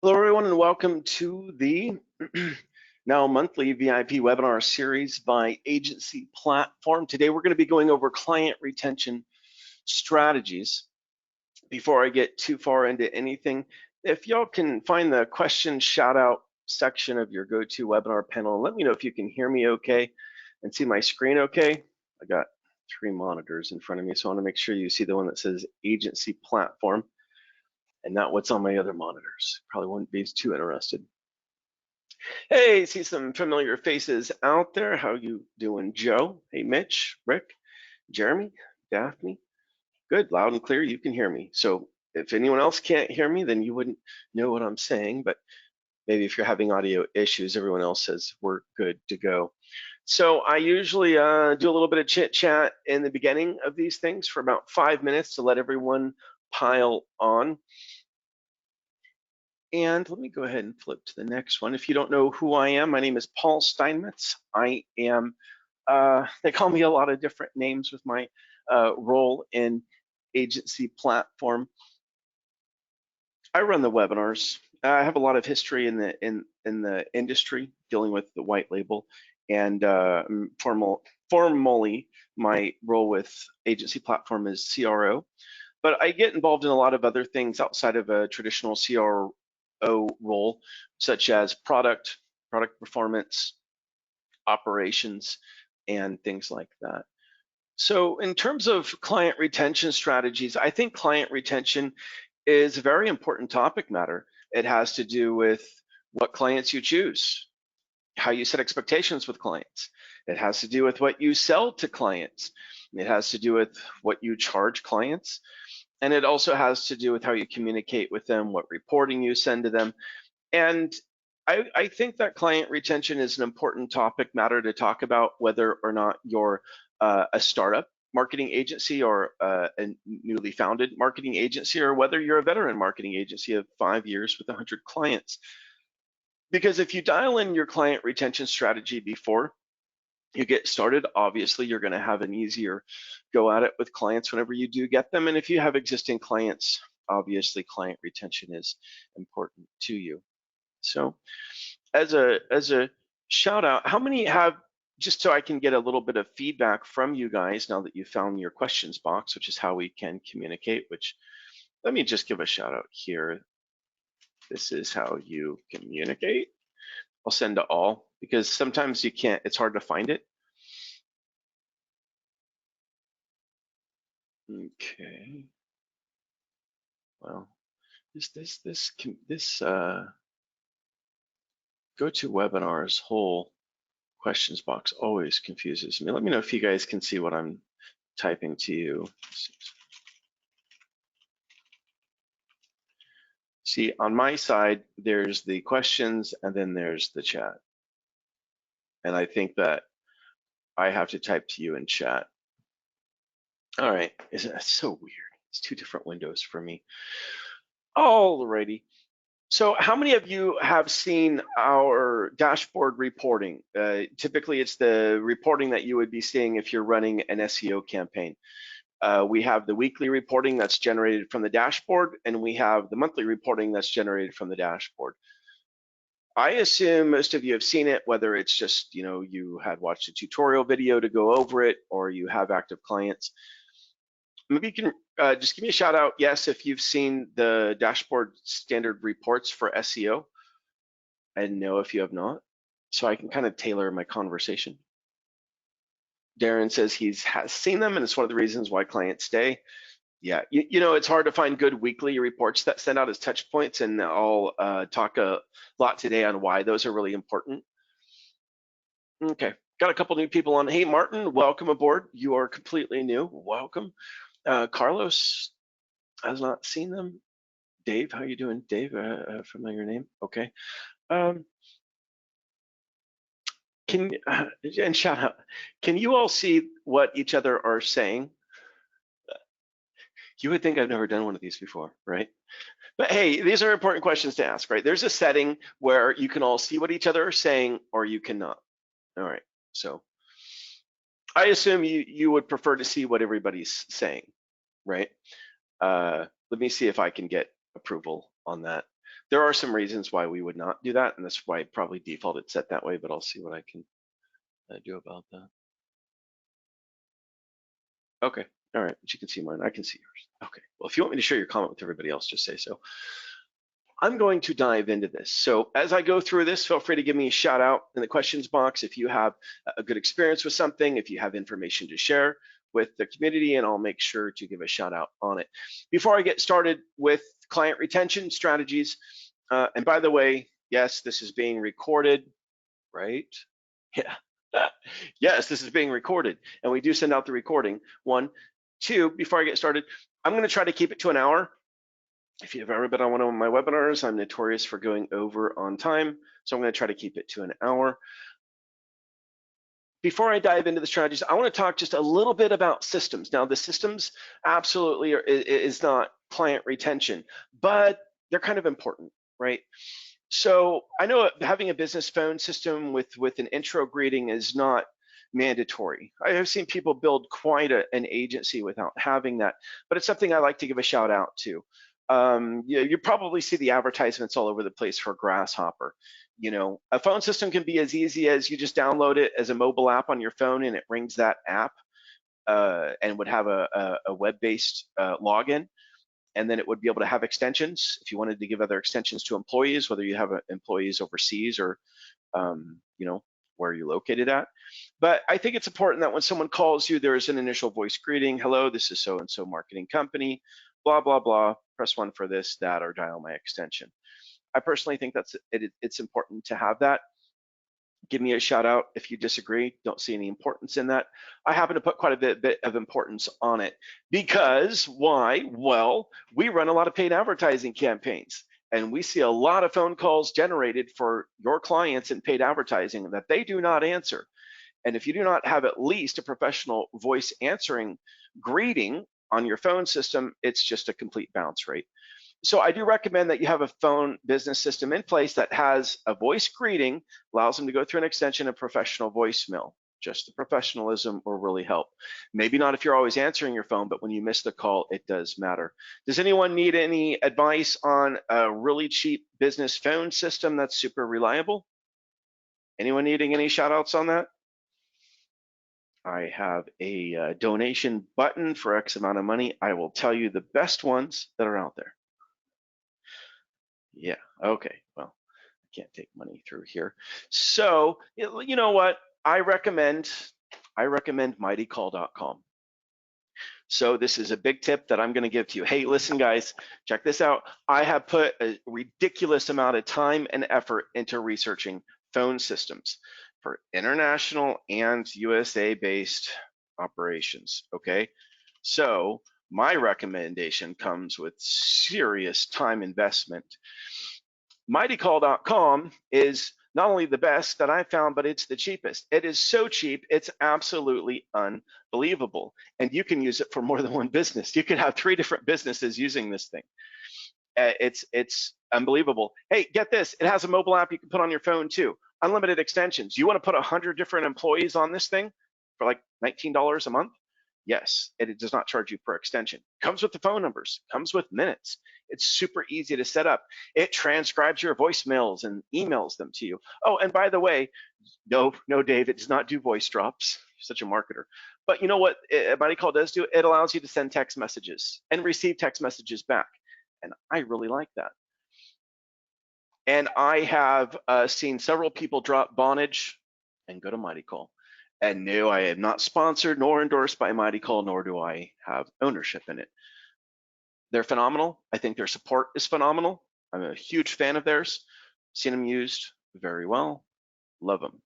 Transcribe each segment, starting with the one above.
Hello, everyone, and welcome to the now monthly VIP webinar series by Agency Platform. Today, we're going to be going over client retention strategies. Before I get too far into anything, if y'all can find the question shout out section of your GoToWebinar panel, and let me know if you can hear me okay and see my screen okay. I got 3 monitors in front of me, so I want to make sure you see the one that says Agency Platform and not what's on my other monitors. Probably wouldn't be too interested. Hey, see some familiar faces out there. How you doing, Joe? Hey, Mitch, Rick, Jeremy, Daphne. Good, loud and clear, you can hear me. So if anyone else can't hear me, then you wouldn't know what I'm saying, but maybe if you're having audio issues, everyone else says we're good to go. So I usually do a little bit of chit chat in the beginning of these things for about 5 minutes to let everyone pile on. And let me go ahead and flip to the next one. If you don't know who I am, my name is Paul Steinmetz. I am, they call me a lot of different names with my role in Agency Platform. I run the webinars. I have a lot of history in the industry dealing with the white label, and formally my role with Agency Platform is CRO. But I get involved in a lot of other things outside of a traditional CRO role, such as product performance, operations, and things like that. So in terms of client retention strategies, I think client retention is a very important topic matter. It has to do with what clients you choose, how you set expectations with clients. It has to do with what you sell to clients. It has to do with what you charge clients. And it also has to do with how you communicate with them, what reporting you send to them. And I think that client retention is an important topic matter to talk about, whether or not you're a startup marketing agency or a newly founded marketing agency, or whether you're a veteran marketing agency of 5 years with 100 clients. Because if you dial in your client retention strategy before you get started, obviously you're going to have an easier go at it with clients whenever you do get them. And if you have existing clients, obviously client retention is important to you. So as a shout out, how many have, just so I can get a little bit of feedback from you guys now that you found your questions box, which is how we can communicate, which let me just give a shout out here. This is how you communicate. I'll send to all because sometimes you can't, it's hard to find it. Okay. Well, this GoToWebinar's whole questions box always confuses me. Let me know if you guys can see what I'm typing to you. See, on my side, there's the questions and then there's the chat. And I think that I have to type to you in chat. All right, it's so weird. It's 2 different windows for me. Alrighty. So how many of you have seen our dashboard reporting? Typically, it's the reporting that you would be seeing if you're running an SEO campaign. We have the weekly reporting that's generated from the dashboard, and we have the monthly reporting that's generated from the dashboard. I assume most of you have seen it, whether it's just, you had watched a tutorial video to go over it, or you have active clients. Maybe you can just give me a shout out, yes, if you've seen the dashboard standard reports for SEO, and no if you have not, so I can kind of tailor my conversation. Darren says he has seen them, and it's one of the reasons why clients stay. Yeah, it's hard to find good weekly reports that send out as touch points, and I'll talk a lot today on why those are really important. Okay, got a couple new people on. Hey, Martin, welcome aboard. You are completely new. Welcome. Carlos has not seen them. Dave, how you doing? Dave, familiar name. Okay. And shout out, can you all see what each other are saying? You would think I've never done one of these before, right? But hey, these are important questions to ask, right? There's a setting where you can all see what each other are saying, or you cannot. All right, so I assume you would prefer to see what everybody's saying, right? Let me see if I can get approval on that. There are some reasons why we would not do that, and that's why probably default it's set that way, but I'll see what I can do about that. Okay, all right, but you can see mine, I can see yours. Okay, well, if you want me to share your comment with everybody else, just say so. I'm going to dive into this. So as I go through this, feel free to give me a shout out in the questions box if you have a good experience with something, if you have information to share with the community, and I'll make sure to give a shout out on it. Before I get started with client retention strategies, and by the way, yes, this is being recorded, right? Yeah. Yes, this is being recorded, and we do send out the recording. 1, 2, before I get started, I'm going to try to keep it to an hour. If you've ever been on one of my webinars, I'm notorious for going over on time, so I'm going to try to keep it to an hour. Before I dive into the strategies, I want to talk just a little bit about systems. Now, the systems absolutely is not client retention, but they're kind of important, right? So I know having a business phone system with an intro greeting is not mandatory. I have seen people build quite an agency without having that, but it's something I like to give a shout out to. You probably see the advertisements all over the place for Grasshopper. You know, a phone system can be as easy as you just download it as a mobile app on your phone and it brings that app and would have a web-based login. And then it would be able to have extensions if you wanted to give other extensions to employees, whether you have employees overseas or, you know, where you're located at. But I think it's important that when someone calls you, there is an initial voice greeting. Hello, this is so-and-so marketing company, blah, blah, blah. Press 1 for this, that, or dial my extension. I personally think it's important to have that. Give me a shout out if you disagree. Don't see any importance in that. I happen to put quite a bit of importance on it because why? Well, we run a lot of paid advertising campaigns and we see a lot of phone calls generated for your clients in paid advertising that they do not answer. And if you do not have at least a professional voice answering greeting on your phone system, it's just a complete bounce rate. So I do recommend that you have a phone business system in place that has a voice greeting, allows them to go through an extension of professional voicemail. Just the professionalism will really help. Maybe not if you're always answering your phone, but when you miss the call, it does matter. Does anyone need any advice on a really cheap business phone system that's super reliable? Anyone needing any shout outs on that? I have a donation button for X amount of money. I will tell you the best ones that are out there. Yeah, okay, well, I can't take money through here. So, you know what? I recommend mightycall.com. So this is a big tip that I'm going to give to you. Hey, listen, guys, check this out. I have put a ridiculous amount of time and effort into researching phone systems for international and USA-based operations, okay? So my recommendation comes with serious time investment. MightyCall.com is not only the best that I found, but it's the cheapest. It is so cheap, it's absolutely unbelievable. And you can use it for more than one business. You can have 3 different businesses using this thing. It's unbelievable. Hey, get this, it has a mobile app you can put on your phone too. Unlimited extensions. You want to put 100 different employees on this thing for like $19 a month? Yes, it does not charge you per extension. Comes with the phone numbers, comes with minutes. It's super easy to set up. It transcribes your voicemails and emails them to you. Oh, and by the way, no, Dave, it does not do voice drops. You're such a marketer. But you know what MightyCall does do? It allows you to send text messages and receive text messages back. And I really like that. And I have seen several people drop Vonage and go to MightyCall. And no, I am not sponsored nor endorsed by MightyCall, nor do I have ownership in it. They're phenomenal. I think their support is phenomenal. I'm a huge fan of theirs. Seen them used very well. Love them.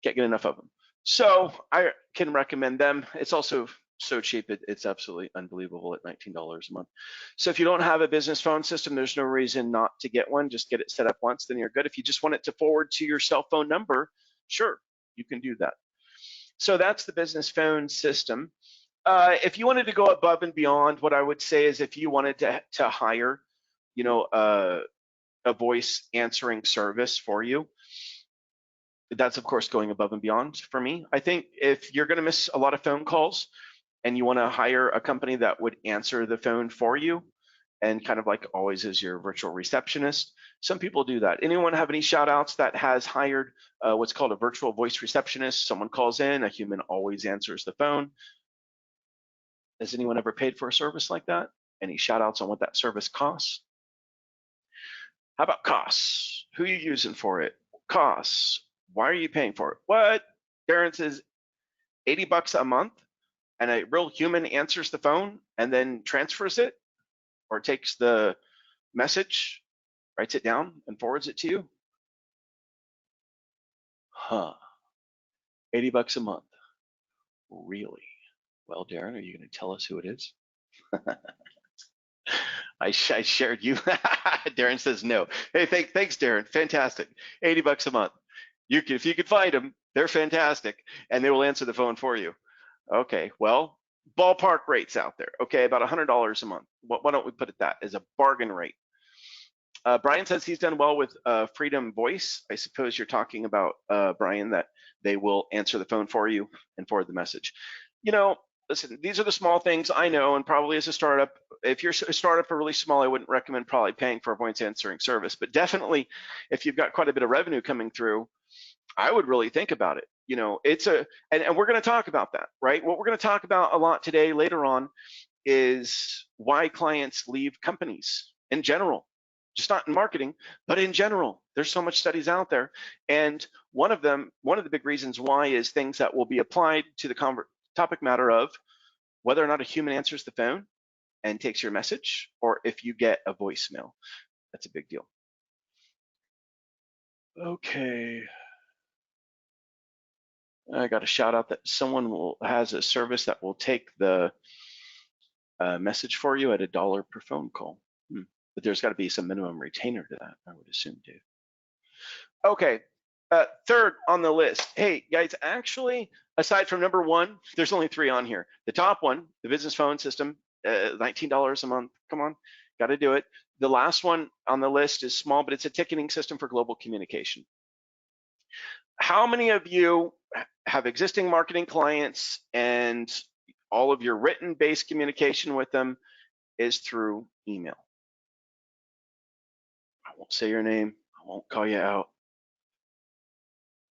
Can't get enough of them. So I can recommend them. It's also so cheap, it's absolutely unbelievable at $19 a month. So if you don't have a business phone system, there's no reason not to get one. Just get it set up once, then you're good. If you just want it to forward to your cell phone number, sure, you can do that. So that's the business phone system. If you wanted to go above and beyond, what I would say is if you wanted to hire, you know, a voice answering service for you, that's of course going above and beyond for me. I think if you're going to miss a lot of phone calls and you want to hire a company that would answer the phone for you, and kind of like always as your virtual receptionist. Some people do that. Anyone have any shout outs that has hired what's called a virtual voice receptionist? Someone calls in, a human always answers the phone. Has anyone ever paid for a service like that? Any shout outs on what that service costs? How about costs? Who are you using for it? Costs. Why are you paying for it? What? Darren says $80 a month, and a real human answers the phone and then transfers it or takes the message, writes it down, and forwards it to you? Huh. $80 a month. Really? Well, Darren, are you going to tell us who it is? I shared you. Darren says no. Hey, thanks, Darren. Fantastic. $80 a month. If you could find them, they're fantastic, and they will answer the phone for you. Okay, well, ballpark rates out there. Okay, about $100 a month. Why don't we put it that as a bargain rate? Brian says he's done well with Freedom Voice. I suppose you're talking about, Brian, that they will answer the phone for you and forward the message. You know, listen, these are the small things I know, and probably as a startup, if you're a startup or really small, I wouldn't recommend probably paying for a voice answering service. But definitely, if you've got quite a bit of revenue coming through, I would really think about it. You know, it's and we're going to talk about that, right? What we're going to talk about a lot today, later on, is why clients leave companies in general, just not in marketing, but in general. There's so much studies out there, and one of the big reasons why is things that will be applied to the topic matter of whether or not a human answers the phone and takes your message, or if you get a voicemail. That's a big deal. Okay. I got a shout out that someone has a service that will take the message for you at $1 per phone call. But there's got to be some minimum retainer to that, I would assume, Dave. Okay, third on the list. Hey, guys, actually, aside from number one, there's only 3 on here. The top one, the business phone system, $19 a month. Come on, got to do it. The last one on the list is small, but it's a ticketing system for global communication. How many of you have existing marketing clients and all of your written-based communication with them is through email? I won't say your name. I won't call you out.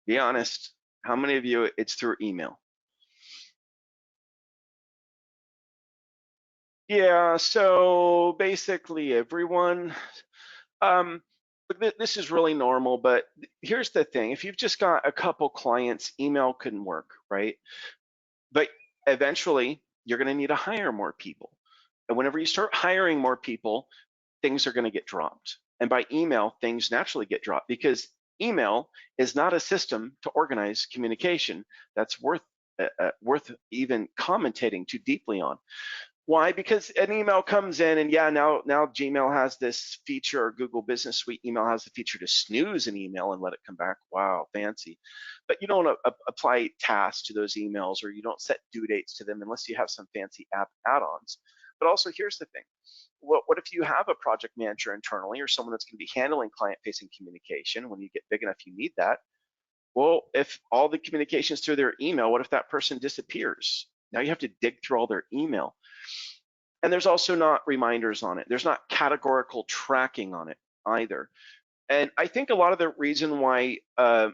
Be honest. How many of you it's through email? Yeah, so basically everyone. This is really normal, but here's the thing. If you've just got a couple clients, email couldn't work, right? But eventually, you're going to need to hire more people. And whenever you start hiring more people, things are going to get dropped. And by email, things naturally get dropped because email is not a system to organize communication that's worth even commentating too deeply on. Why? Because an email comes in, and yeah, now Gmail has this feature, or Google Business Suite email has the feature to snooze an email and let it come back. Wow, fancy. But you don't apply tasks to those emails, or you don't set due dates to them unless you have some fancy app add-ons. But also, here's the thing. What if you have a project manager internally, or someone that's going to be handling client-facing communication? When you get big enough, you need that. Well, if all the communication's through their email, what if that person disappears? Now you have to dig through all their email. And there's also not reminders on it. There's not categorical tracking on it either. And I think a lot of the reason why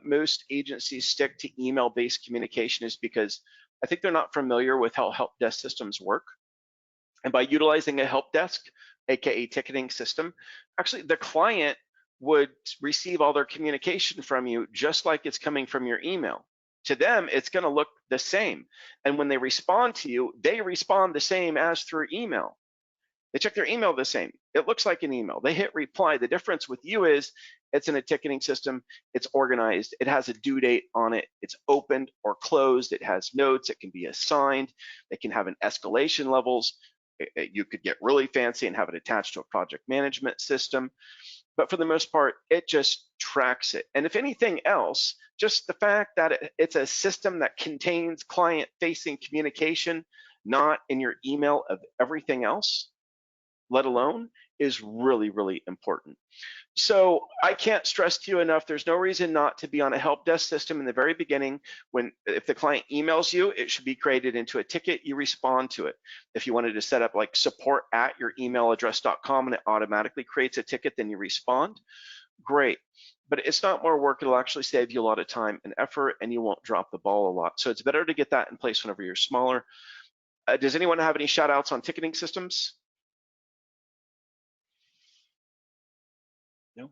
most agencies stick to email-based communication is because I think they're not familiar with how help desk systems work. And by utilizing a help desk, aka ticketing system, actually the client would receive all their communication from you just like it's coming from your email. To them, it's going to look the same. And when they respond to you, they respond the same as through email. They check their email the same. It looks like an email. They hit reply. The difference with you is it's in a ticketing system. It's organized. It has a due date on it. It's opened or closed. It has notes. It can be assigned. It can have an escalation levels. You could get really fancy and have it attached to a project management system. But for the most part, it just tracks it. And if anything else, just the fact that it's a system that contains client-facing communication, not in your email of everything else, let alone, is really, really important. So I can't stress to you enough, there's no reason not to be on a help desk system in the very beginning. If the client emails you, it should be created into a ticket, you respond to it. If you wanted to set up like support@youremailaddress.com and it automatically creates a ticket, then you respond, great. But it's not more work, it'll actually save you a lot of time and effort, and you won't drop the ball a lot. So it's better to get that in place whenever you're smaller. Does anyone have any shout outs on ticketing systems? No.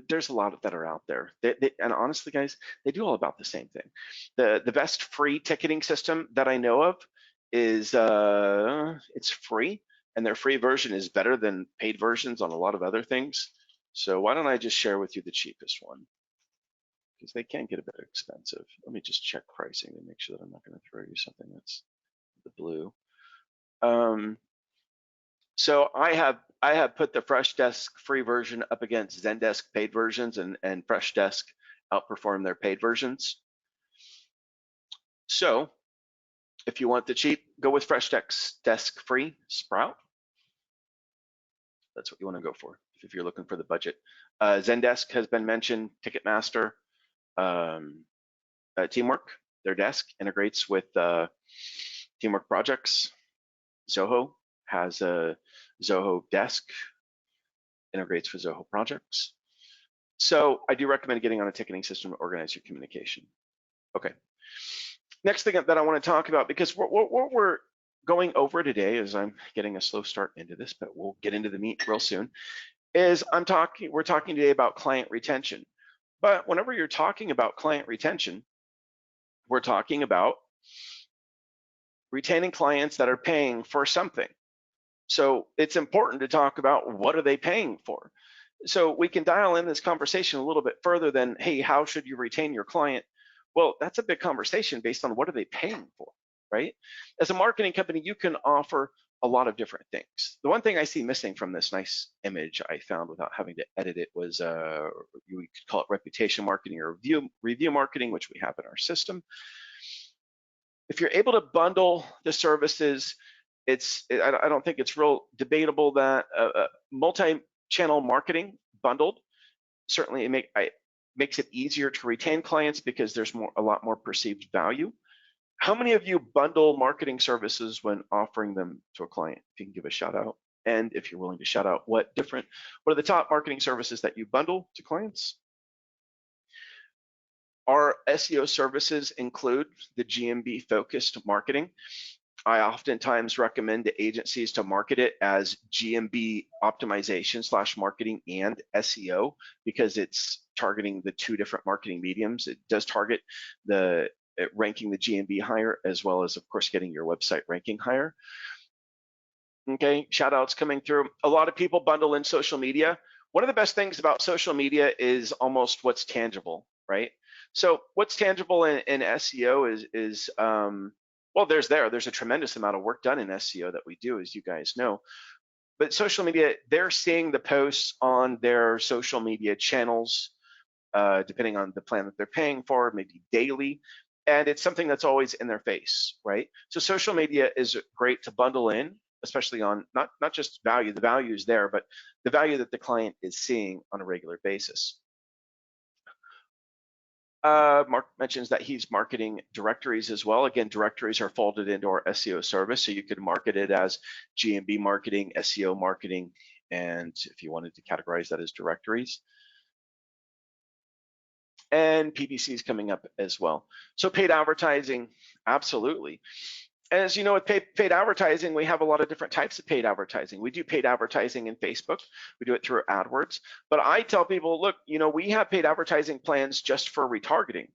There's a lot that are out there. And honestly, guys, they do all about the same thing. The best free ticketing system that I know of is it's free, and their free version is better than paid versions on a lot of other things. So why don't I just share with you the cheapest one? Because they can get a bit expensive. Let me just check pricing to make sure that I'm not going to throw you something that's the blue. So I have put the Freshdesk free version up against Zendesk paid versions, and Freshdesk outperform their paid versions. So if you want the cheap, go with Freshdesk free Sprout. That's what you want to go for if you're looking for the budget. Zendesk has been mentioned, Ticketmaster, Teamwork. Their desk integrates with Teamwork projects. Zoho has a Zoho desk, integrates with Zoho projects. So I do recommend getting on a ticketing system to organize your communication. Okay. Next thing that I want to talk about, because what we're going over today, is I'm getting a slow start into this, but we'll get into the meat real soon, is we're talking today about client retention. But whenever you're talking about client retention, we're talking about retaining clients that are paying for something. So it's important to talk about what are they paying for. So we can dial in this conversation a little bit further than, hey, how should you retain your client? Well, that's a big conversation based on what are they paying for, right? As a marketing company, you can offer a lot of different things. The one thing I see missing from this nice image I found without having to edit it was, we could call it reputation marketing or review marketing, which we have in our system. If you're able to bundle the services, I don't think it's real debatable that multi-channel marketing bundled, certainly it makes it easier to retain clients because there's a lot more perceived value. How many of you bundle marketing services when offering them to a client? If you can give a shout out, and if you're willing to shout out what are the top marketing services that you bundle to clients? Our SEO services include the GMB focused marketing. I oftentimes recommend to agencies to market it as GMB optimization / marketing and SEO, because it's targeting the two different marketing mediums. It does target ranking the GMB higher, as well as, of course, getting your website ranking higher. Okay, shout outs coming through. A lot of people bundle in social media. One of the best things about social media is almost what's tangible, right? So what's tangible in SEO is well, there's a tremendous amount of work done in SEO that we do, as you guys know. But social media, they're seeing the posts on their social media channels, depending on the plan that they're paying for, maybe daily. And it's something that's always in their face, right? So social media is great to bundle in, especially on not just value, the value is there, but the value that the client is seeing on a regular basis. Mark mentions that he's marketing directories as well. Again, directories are folded into our SEO service, so you could market it as GMB marketing, SEO marketing, and if you wanted to categorize that as directories. And PPC is coming up as well. So paid advertising, absolutely. As you know, with paid advertising, we have a lot of different types of paid advertising. We do paid advertising in Facebook. We do it through AdWords. But I tell people, look, we have paid advertising plans just for retargeting.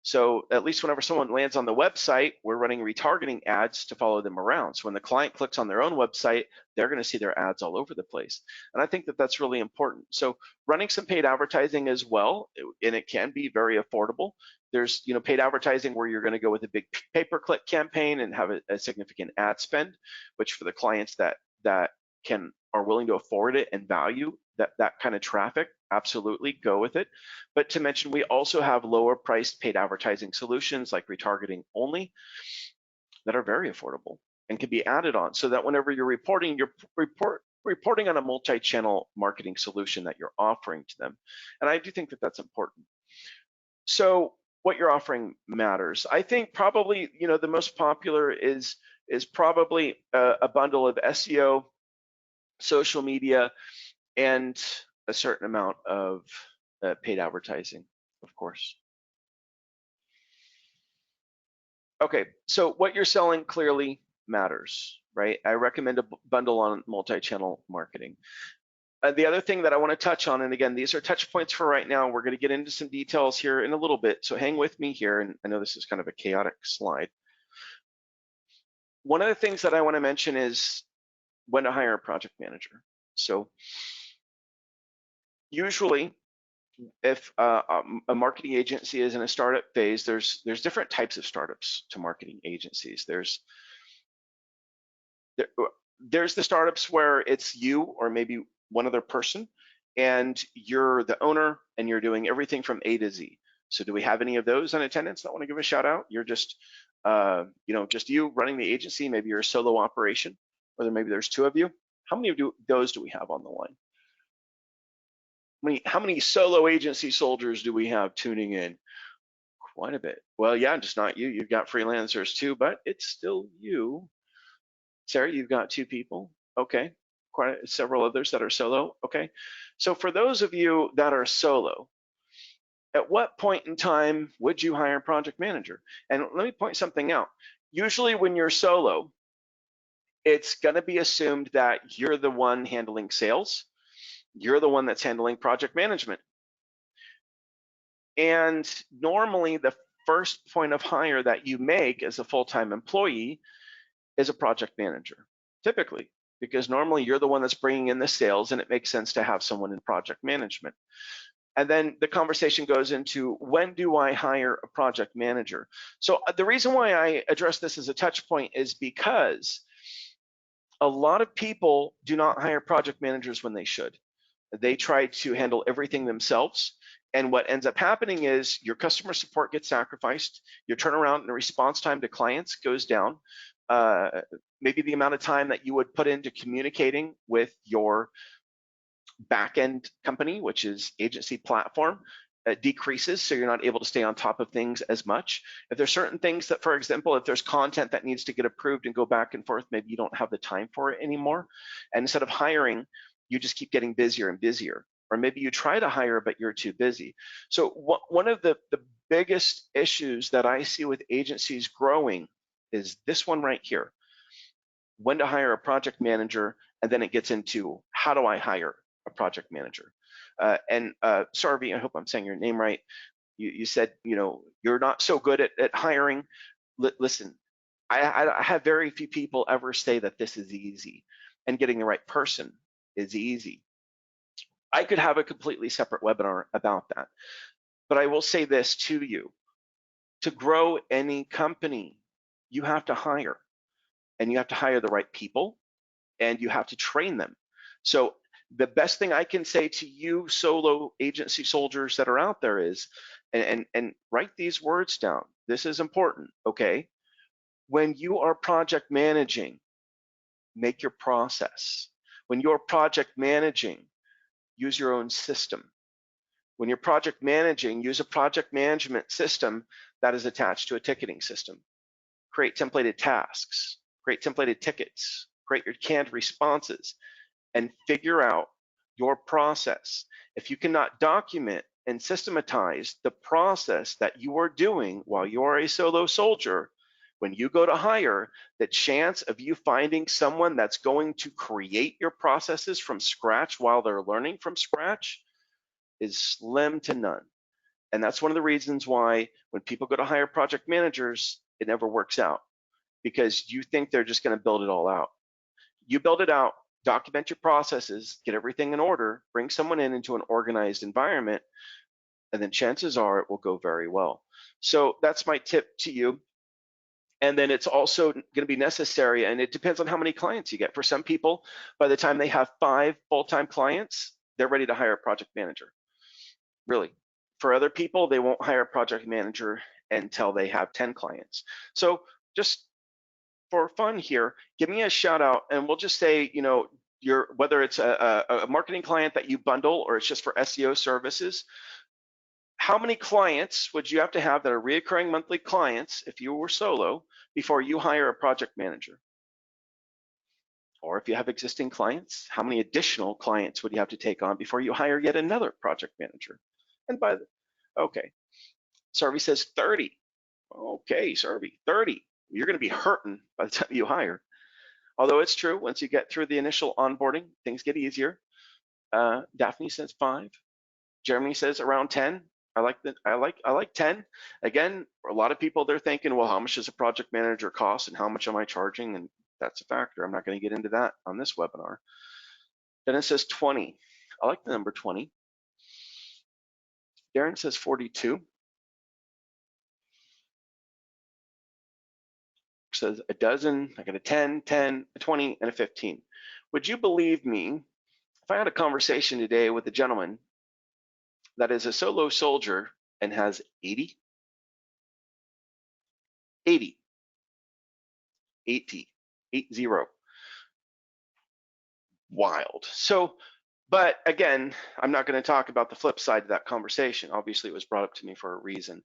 So at least whenever someone lands on the website, we're running retargeting ads to follow them around. So when the client clicks on their own website, they're going to see their ads all over the place. And I think that that's really important. So running some paid advertising as well, and it can be very affordable. There's paid advertising where you're going to go with a big pay-per-click campaign and have a significant ad spend, which for the clients that are willing to afford it and value that kind of traffic, absolutely go with it. But to mention, we also have lower priced paid advertising solutions like retargeting only that are very affordable. and can be added on, so that whenever you're reporting, you're reporting on a multi-channel marketing solution that you're offering to them. And I do think that that's important. So what you're offering matters. I think probably, the most popular is probably a bundle of SEO, social media, and a certain amount of paid advertising, of course. Okay, so what you're selling clearly matters, right? I recommend a bundle on multi-channel marketing. The other thing that I want to touch on, and again, these are touch points for right now. We're going to get into some details here in a little bit, so hang with me here. And I know this is kind of a chaotic slide. One of the things that I want to mention is when to hire a project manager. So usually, if a marketing agency is in a startup phase, there's different types of startups to marketing agencies. There's the startups where it's you or maybe one other person, and you're the owner and you're doing everything from A to Z. So do we have any of those in attendance that want to give a shout out? You're just, just you running the agency. Maybe you're a solo operation, or maybe there's two of you. How many of those do we have on the line? How many solo agency soldiers do we have tuning in? Quite a bit. Well, yeah, just not you. You've got freelancers too, but it's still you. Sarah, you've got two people. Okay. Quite several others that are solo. Okay. So for those of you that are solo, at what point in time would you hire a project manager? And let me point something out. Usually when you're solo, it's going to be assumed that you're the one handling sales. You're the one that's handling project management. And normally the first point of hire that you make as a full-time employee is a project manager, typically, because normally you're the one that's bringing in the sales, and it makes sense to have someone in project management. And then the conversation goes into, when do I hire a project manager? So the reason why I address this as a touch point is because a lot of people do not hire project managers when they should. They try to handle everything themselves. And what ends up happening is your customer support gets sacrificed, your turnaround and response time to clients goes down. Maybe the amount of time that you would put into communicating with your back-end company, which is agency platform, decreases, so you're not able to stay on top of things as much. If there's certain things that, for example, if there's content that needs to get approved and go back and forth, maybe you don't have the time for it anymore. And instead of hiring, you just keep getting busier and busier. Or maybe you try to hire, but you're too busy. So one of the biggest issues that I see with agencies growing is this one right here: when to hire a project manager, and then it gets into, how do I hire a project manager? Sarvi, I hope I'm saying your name right. You said, you're not so good at hiring. Listen, I have very few people ever say that this is easy, and getting the right person is easy. I could have a completely separate webinar about that, but I will say this to you: to grow any company, you have to hire, and you have to hire the right people, and you have to train them. So the best thing I can say to you solo agency soldiers that are out there is, and write these words down. This is important, okay? When you are project managing, make your process. When you're project managing, use your own system. When you're project managing, use a project management system that is attached to a ticketing system. Create templated tasks, create templated tickets, create your canned responses, and figure out your process. If you cannot document and systematize the process that you are doing while you are a solo soldier, when you go to hire, the chance of you finding someone that's going to create your processes from scratch while they're learning from scratch is slim to none. And that's one of the reasons why when people go to hire project managers, it never works out, because you think they're just going to build it all out. You build it out, document your processes, get everything in order, bring someone into an organized environment, and then chances are it will go very well. So that's my tip to you. And then it's also going to be necessary, and it depends on how many clients you get. For some people, by the time they have 5 full-time clients, they're ready to hire a project manager. Really. For other people, they won't hire a project manager until they have 10 clients. So just for fun here, give me a shout out, and we'll just say, you know, whether it's a marketing client that you bundle or it's just for SEO services. How many clients would you have to have that are reoccurring monthly clients if you were solo before you hire a project manager? Or if you have existing clients, how many additional clients would you have to take on before you hire yet another project manager? And okay, Sarvi says 30. Okay, Sarvi, 30. You're going to be hurting by the time you hire. Although it's true, once you get through the initial onboarding, things get easier. Daphne says 5. Jeremy says around 10. I like 10. Again, a lot of people, they're thinking, well, how much does a project manager cost and how much am I charging? And that's a factor. I'm not going to get into that on this webinar. Then it says 20. I like the number 20. Darren says 42. Says a dozen. I got a 10, 10, a 20, and a 15. Would you believe me if I had a conversation today with a gentleman that is a solo soldier and has 80? 80. 80. 80. Wild. So, but again, I'm not going to talk about the flip side of that conversation. Obviously, it was brought up to me for a reason.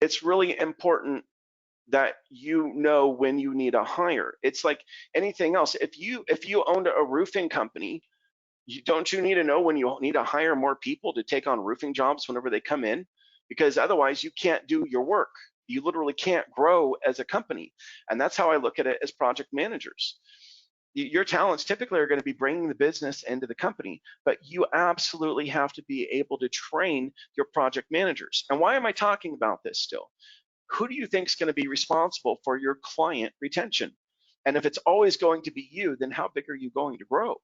It's really important that you know when you need a hire. It's like anything else. If you owned a roofing company, don't you need to know when you need to hire more people to take on roofing jobs whenever they come in? Because otherwise you can't do your work. You literally can't grow as a company. And that's how I look at it as project managers. Your talents typically are going to be bringing the business into the company, but you absolutely have to be able to train your project managers. And why am I talking about this still? Who do you think is going to be responsible for your client retention? And if it's always going to be you, then how big are you going to grow?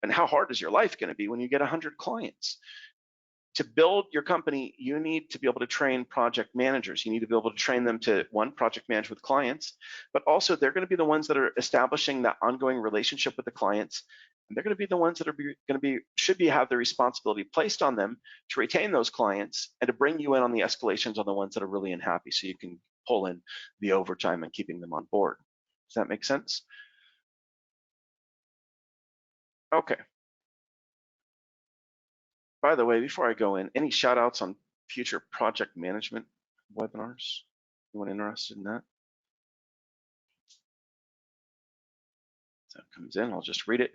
And how hard is your life going to be when you get 100 clients? To build your company, you need to be able to train project managers. You need to be able to train them to, one, project manage with clients, but also they're going to be the ones that are establishing that ongoing relationship with the clients. And they're going to be the ones that are should have the responsibility placed on them to retain those clients and to bring you in on the escalations on the ones that are really unhappy, so you can pull in the overtime and keeping them on board. Does that make sense? Okay. By the way, before I go in, any shout outs on future project management webinars? Anyone interested in that? So it comes in, I'll just read it.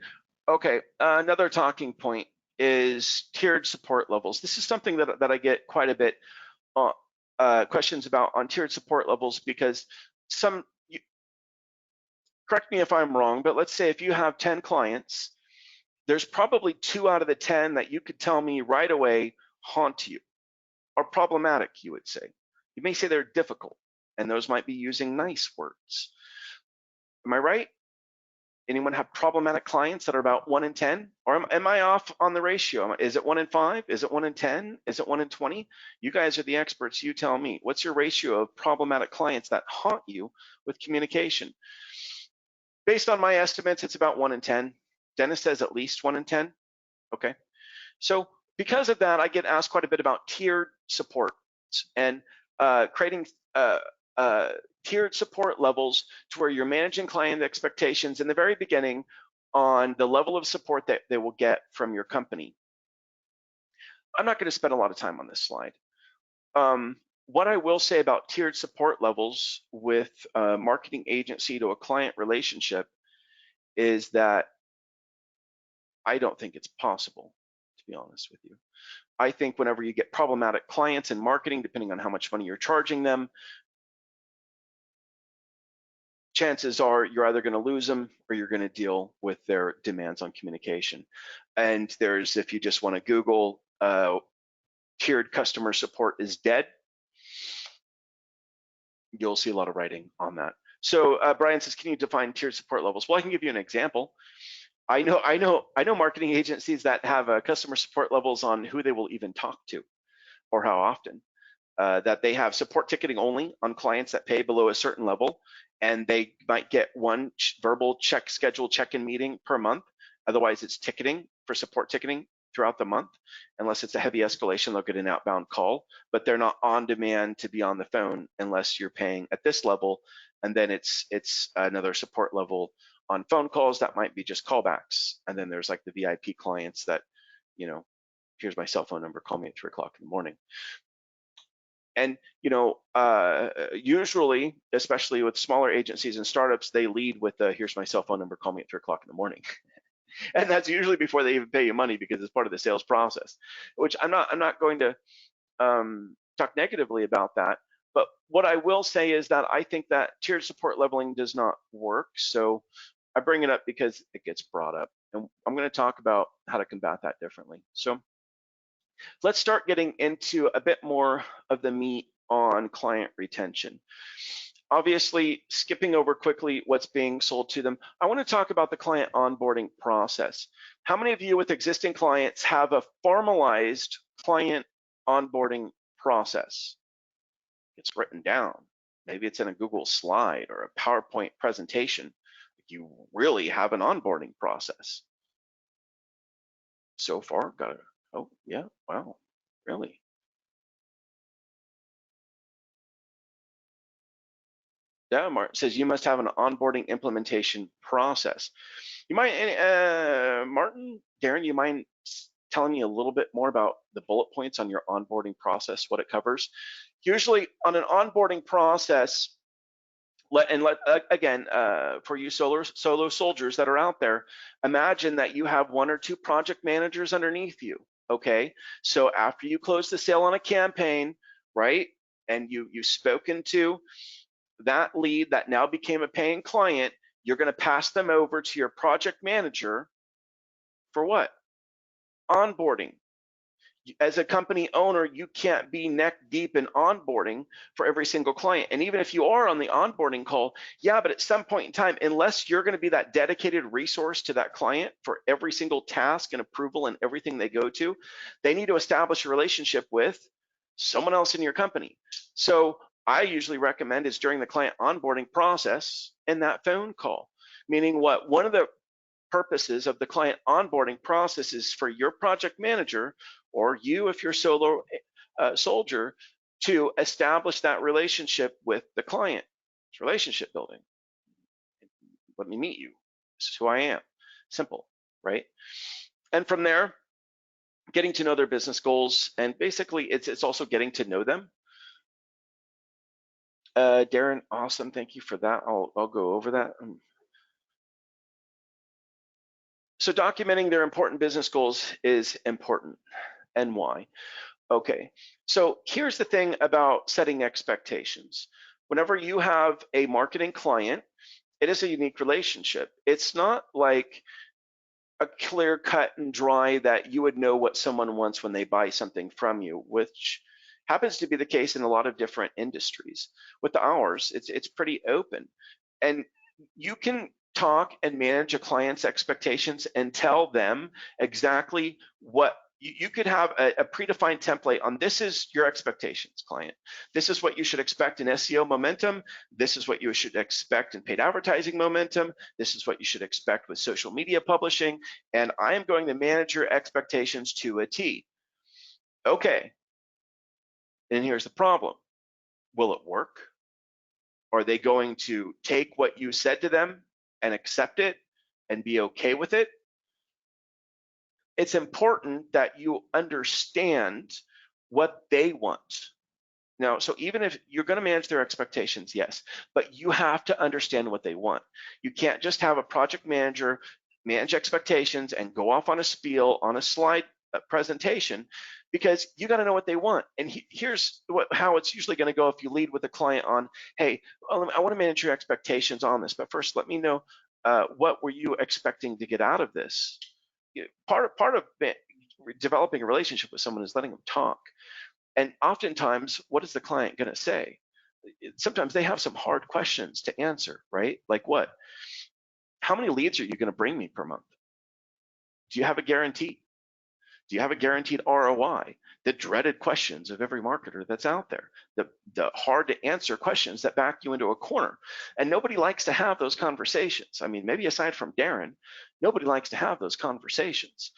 Okay, another talking point is tiered support levels. This is something that I get quite a bit questions about on tiered support levels, because correct me if I'm wrong, but let's say if you have 10 clients, there's probably 2 out of the 10 that you could tell me right away haunt you, or problematic, you would say. You may say they're difficult, and those might be using nice words. Am I right? Anyone have problematic clients that are about 1 in 10? Or am I off on the ratio? Is it 1 in 5? Is it 1 in 10? Is it 1 in 20? You guys are the experts, you tell me. What's your ratio of problematic clients that haunt you with communication? Based on my estimates, it's about 1 in 10. Dennis says at least 1 in 10. Okay. So because of that, I get asked quite a bit about tiered support and creating tiered support levels to where you're managing client expectations in the very beginning on the level of support that they will get from your company. I'm not going to spend a lot of time on this slide. What I will say about tiered support levels with a marketing agency to a client relationship is that I don't think it's possible, to be honest with you. I think whenever you get problematic clients in marketing, depending on how much money you're charging them, chances are you're either going to lose them or you're going to deal with their demands on communication. And there's, if you just want to Google tiered customer support is dead, you'll see a lot of writing on that. So Brian says, can you define tiered support levels? Well, I can give you an example. I know marketing agencies that have customer support levels on who they will even talk to or how often. That they have support ticketing only on clients that pay below a certain level, and they might get one verbal scheduled check-in meeting per month. Otherwise, it's ticketing for support ticketing throughout the month. Unless it's a heavy escalation, they'll get an outbound call, but they're not on demand to be on the phone unless you're paying at this level and then it's another support level on phone calls that might be just callbacks, and then there's like the VIP clients that, you know, here's my cell phone number, call me at 3 o'clock in the morning. And usually, especially with smaller agencies and startups, they lead with here's my cell phone number, call me at 3 o'clock in the morning. And that's usually before they even pay you money, because it's part of the sales process, which I'm not going to talk negatively about that. But what I will say is that I think that tiered support leveling does not work. So I bring it up because it gets brought up, and I'm going to talk about how to combat that differently. So let's start getting into a bit more of the meat on client retention. Obviously, skipping over quickly what's being sold to them, I want to talk about the client onboarding process. How many of you with existing clients have a formalized client onboarding process? It's written down. Maybe it's in a Google slide or a PowerPoint presentation. You really have an onboarding process. So far, got it. Oh, yeah, wow, really? Yeah, Martin says you must have an onboarding implementation process. You might, Martin, Darren, you mind telling me a little bit more about the bullet points on your onboarding process, what it covers? Usually on an onboarding process, again, for you solo soldiers that are out there, imagine that you have 1 or 2 project managers underneath you, okay? So after you close the sale on a campaign, right, and you've spoken to that lead that now became a paying client, you're going to pass them over to your project manager for what? Onboarding. As a company owner, you can't be neck deep in onboarding for every single client. And even if you are on the onboarding call, yeah, but at some point in time, unless you're going to be that dedicated resource to that client for every single task and approval and everything they go to, they need to establish a relationship with someone else in your company. So I usually recommend is during the client onboarding process in that phone call, meaning what? One of the purposes of the client onboarding process is for your project manager, or you if you're solo soldier, to establish that relationship with the client. It's relationship building. Let me meet you. This is who I am. Simple, right? And from there, getting to know their business goals, and basically it's also getting to know them. Darren, awesome, thank you for that. I'll go over that. So documenting their important business goals is important, and why? Okay, so here's the thing about setting expectations. Whenever you have a marketing client, it is a unique relationship. It's not like a clear cut and dry that you would know what someone wants when they buy something from you, which happens to be the case in a lot of different industries. With ours, it's pretty open, and you can talk and manage a client's expectations and tell them exactly what you could have a predefined template on. This is your expectations, client. This is what you should expect in SEO momentum. This is what you should expect in paid advertising momentum. This is what you should expect with social media publishing. And I am going to manage your expectations to a T. Okay. And here's the problem. Will it work? Are they going to take what you said to them and accept it and be okay with it? It's important that you understand what they want. Now, so even if you're going to manage their expectations, yes, but you have to understand what they want. You can't just have a project manager manage expectations and go off on a spiel on a slide presentation, because you got to know what they want. And here's how it's usually going to go if you lead with a client on, hey, I want to manage your expectations on this, but first let me know what were you expecting to get out of this? Part of developing a relationship with someone is letting them talk. And oftentimes, what is the client going to say? Sometimes they have some hard questions to answer, right? Like what? How many leads are you going to bring me per month? Do you have a guarantee? Do you have a guaranteed ROI? The dreaded questions of every marketer that's out there, the hard to answer questions that back you into a corner. And nobody likes to have those conversations. I mean, maybe aside from Darren, nobody likes to have those conversations.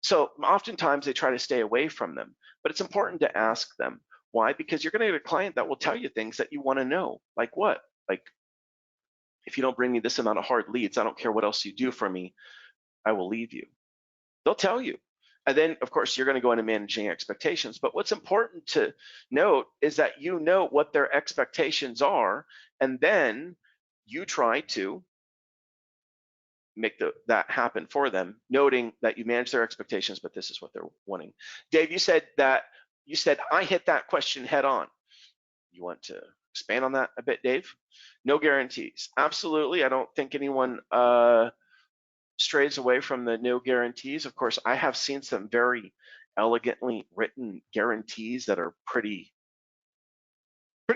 So oftentimes they try to stay away from them, but it's important to ask them. Why? Because you're going to get a client that will tell you things that you want to know. Like what? Like, if you don't bring me this amount of hard leads, I don't care what else you do for me, I will leave you. They'll tell you. And then, of course, you're going to go into managing expectations. But what's important to note is that you know what their expectations are, and then you try to make that happen for them, noting that you manage their expectations, but this is what they're wanting. Dave, you said I hit that question head on. You want to expand on that a bit, Dave? No guarantees. Absolutely. I don't think anyone strays away from the no guarantees. Of course, I have seen some very elegantly written guarantees that are pretty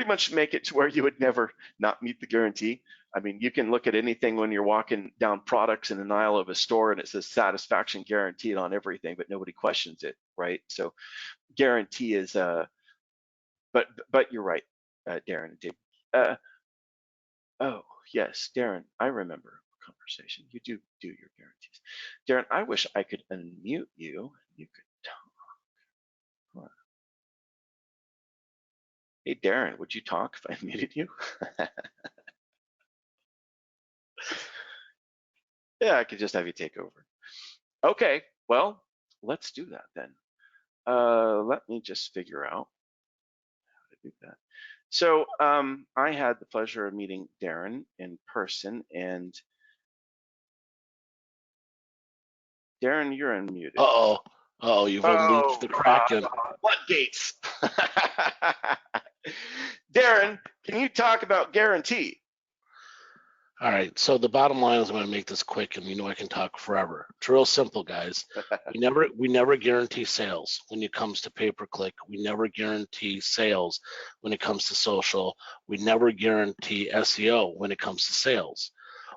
much make it to where you would never not meet the guarantee. I mean, you can look at anything when you're walking down products in an aisle of a store and it says satisfaction guaranteed on everything, but nobody questions it, right? So guarantee is, but you're right, Darren. Oh, yes, Darren, I remember a conversation. You do your guarantees. Darren, I wish I could unmute you. You could talk. Hey, Darren, would you talk if I muted you? Yeah, I could just have you take over. Okay, well, let's do that then. Let me just figure out how to do that. So I had the pleasure of meeting Darren in person, and Darren, you're unmuted. Uh-oh, you've unleashed the Kraken. Floodgates. Darren, can you talk about guarantee? All right, so the bottom line is I'm going to make this quick, and you know I can talk forever. It's real simple, guys. We never guarantee sales when it comes to pay-per-click. We never guarantee sales when it comes to social. We never guarantee SEO when it comes to sales.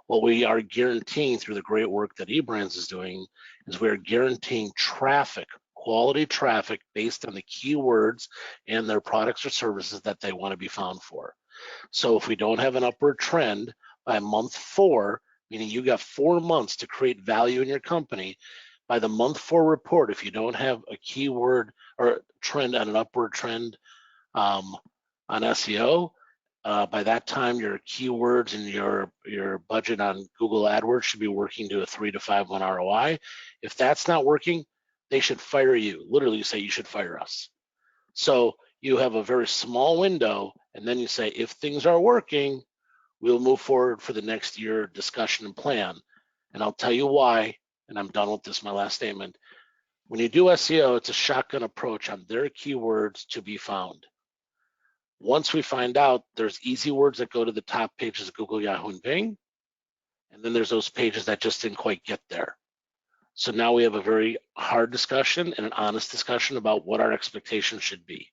What we are guaranteeing through the great work that eBrands is doing is we are guaranteeing traffic, quality traffic based on the keywords and their products or services that they want to be found for. So if we don't have an upward trend by month 4, meaning you got 4 months to create value in your company, by the month 4 report, if you don't have a keyword or trend on an upward trend on SEO, by that time your keywords and your budget on Google AdWords should be working to a 3 to 5 1 ROI. If that's not working, they should fire you. Literally, you say you should fire us. So you have a very small window, and then you say if things are working, we'll move forward for the next year discussion and plan. And I'll tell you why, and I'm done with this, my last statement. When you do SEO, it's a shotgun approach on their keywords to be found. Once we find out, there's easy words that go to the top pages of Google, Yahoo, and Bing, and then there's those pages that just didn't quite get there. So now we have a very hard discussion and an honest discussion about what our expectations should be.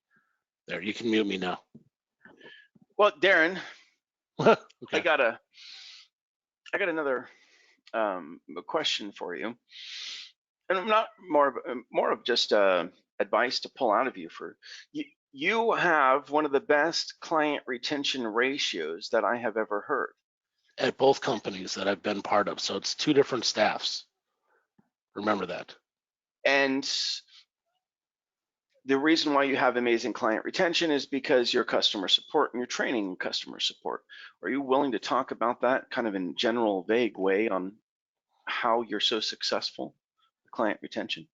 There, you can mute me now. Well, Darren, Okay. I got another question for you, and I'm not more of just advice to pull out of you. For you have one of the best client retention ratios that I have ever heard at both companies that I've been part of. So it's 2 different staffs. Remember that. And the reason why you have amazing client retention is because your customer support and your training customer support. Are you willing to talk about that kind of in general, vague way on how you're so successful with client retention?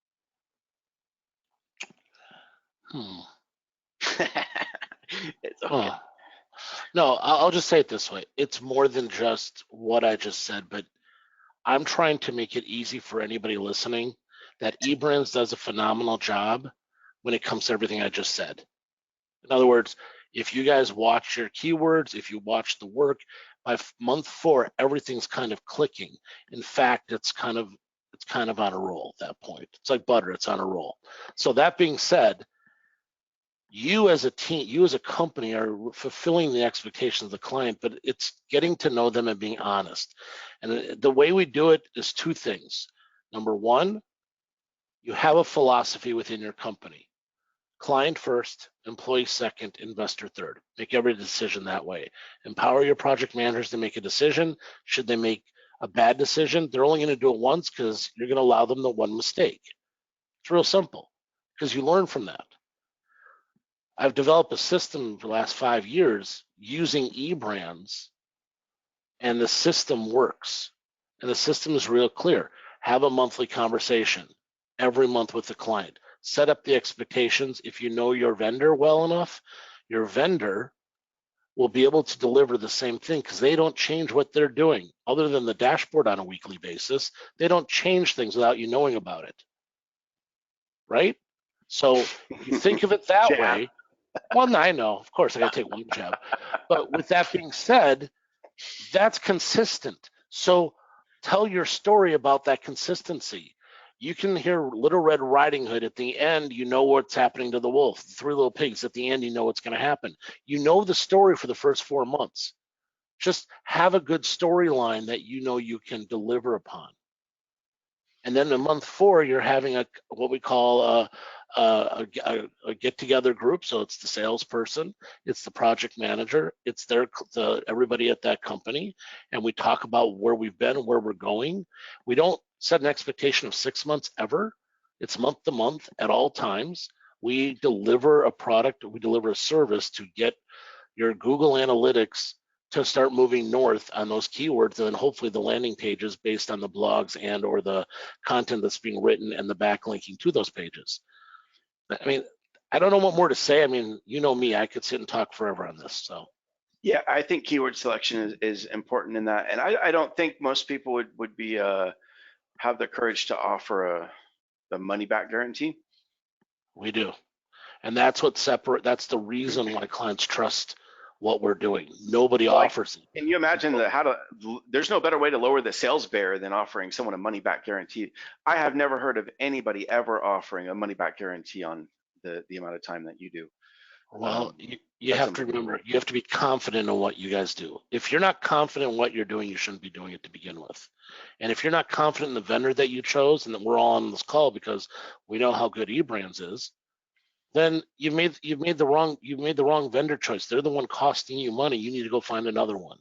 It's okay. No, I'll just say it this way. It's more than just what I just said, but I'm trying to make it easy for anybody listening that eBrands does a phenomenal job when it comes to everything I just said. In other words, if you guys watch your keywords, if you watch the work, by month 4, everything's kind of clicking. In fact, it's kind of on a roll at that point. It's like butter, it's on a roll. So that being said, you as a team, you as a company are fulfilling the expectations of the client, but it's getting to know them and being honest. And the way we do it is 2 things. Number 1, you have a philosophy within your company. Client first, employee second, investor third. Make every decision that way. Empower your project managers to make a decision. Should they make a bad decision, they're only going to do it once because you're going to allow them the 1 mistake. It's real simple because you learn from that. I've developed a system for the last 5 years using eBrands and the system works. And the system is real clear. Have a monthly conversation every month with the client. Set up the expectations. If you know your vendor well enough, your vendor will be able to deliver the same thing because they don't change what they're doing other than the dashboard on a weekly basis. They don't change things without you knowing about it, right? So if you think of it that Jab. way, well, I know, of course, I got to take one jab. But with that being said, that's consistent. So tell your story about that consistency. You can hear Little Red Riding Hood at the end, you know what's happening to the wolf. Three Little Pigs at the end, you know what's going to happen. You know the story for the first 4 months. Just have a good storyline that you know you can deliver upon. And then in month 4, you're having a what we call a get together group. So it's the salesperson, it's the project manager, it's everybody at that company, and we talk about where we've been and where we're going. We don't set an expectation of 6 months ever. It's month to month at all times. We deliver a product, we deliver a service to get your Google Analytics to start moving north on those keywords, and then hopefully the landing pages based on the blogs and or the content that's being written and the backlinking to those pages. I mean, I don't know what more to say. I mean, you know me, I could sit and talk forever on this. So Yeah, I think keyword selection is important in that, and I don't think most people would be have the courage to offer a money back guarantee. we do. And that's that's the reason why clients trust what we're doing. Nobody Well, offers it. can you imagine there's no better way to lower the sales barrier than offering someone a money back guarantee. I have never heard of anybody ever offering a money back guarantee on the amount of time that you do. Well, you That's have to remember, unbelievable. you have to be confident in what you guys do. If you're not confident in what you're doing, you shouldn't be doing it to begin with. And if you're not confident in the vendor that you chose, and that we're all on this call because we know how good eBrands is, then you've made the wrong vendor choice. They're the one costing you money. You need to go find another one.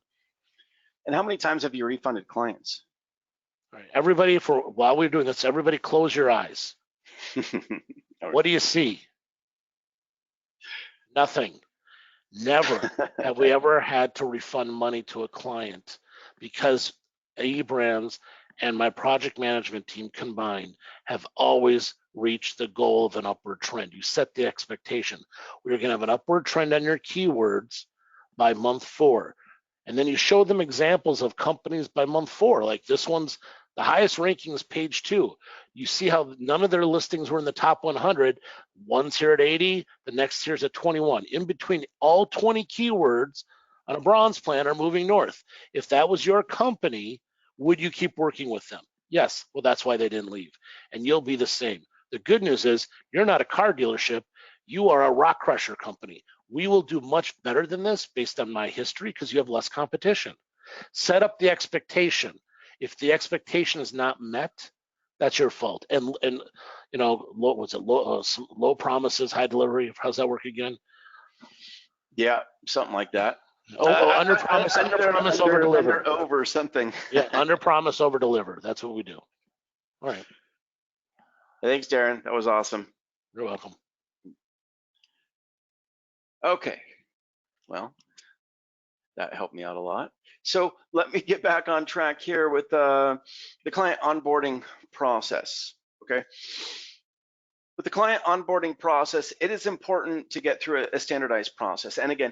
And how many times have you refunded clients? All right, everybody, while we're doing this, everybody close your eyes. What do you see? Nothing. Never have we ever had to refund money to a client because eBrands and my project management team combined have always reached the goal of an upward trend. You set the expectation. We're going to have an upward trend on your keywords by month 4. And then you show them examples of companies by month 4. Like this one's the highest ranking is page 2. You see how none of their listings were in the top 100. One's here at 80, the next here's at 21. In between, all 20 keywords on a bronze plan are moving north. If that was your company, would you keep working with them? Yes. Well, that's why they didn't leave. And you'll be the same. The good news is you're not a car dealership. You are a rock crusher company. We will do much better than this based on my history because you have less competition. Set up the expectation. If the expectation is not met, that's your fault. And you know, what was it? Low promises, high delivery. How's that work again? Yeah, something like that. Under promise, over deliver. Under over something. Yeah, under promise, over deliver. That's what we do. All right. Thanks, Darren. That was awesome. You're welcome. Okay. Well, that helped me out a lot. So let me get back on track here with the client onboarding process. Okay. With the client onboarding process, it is important to get through a standardized process. And again,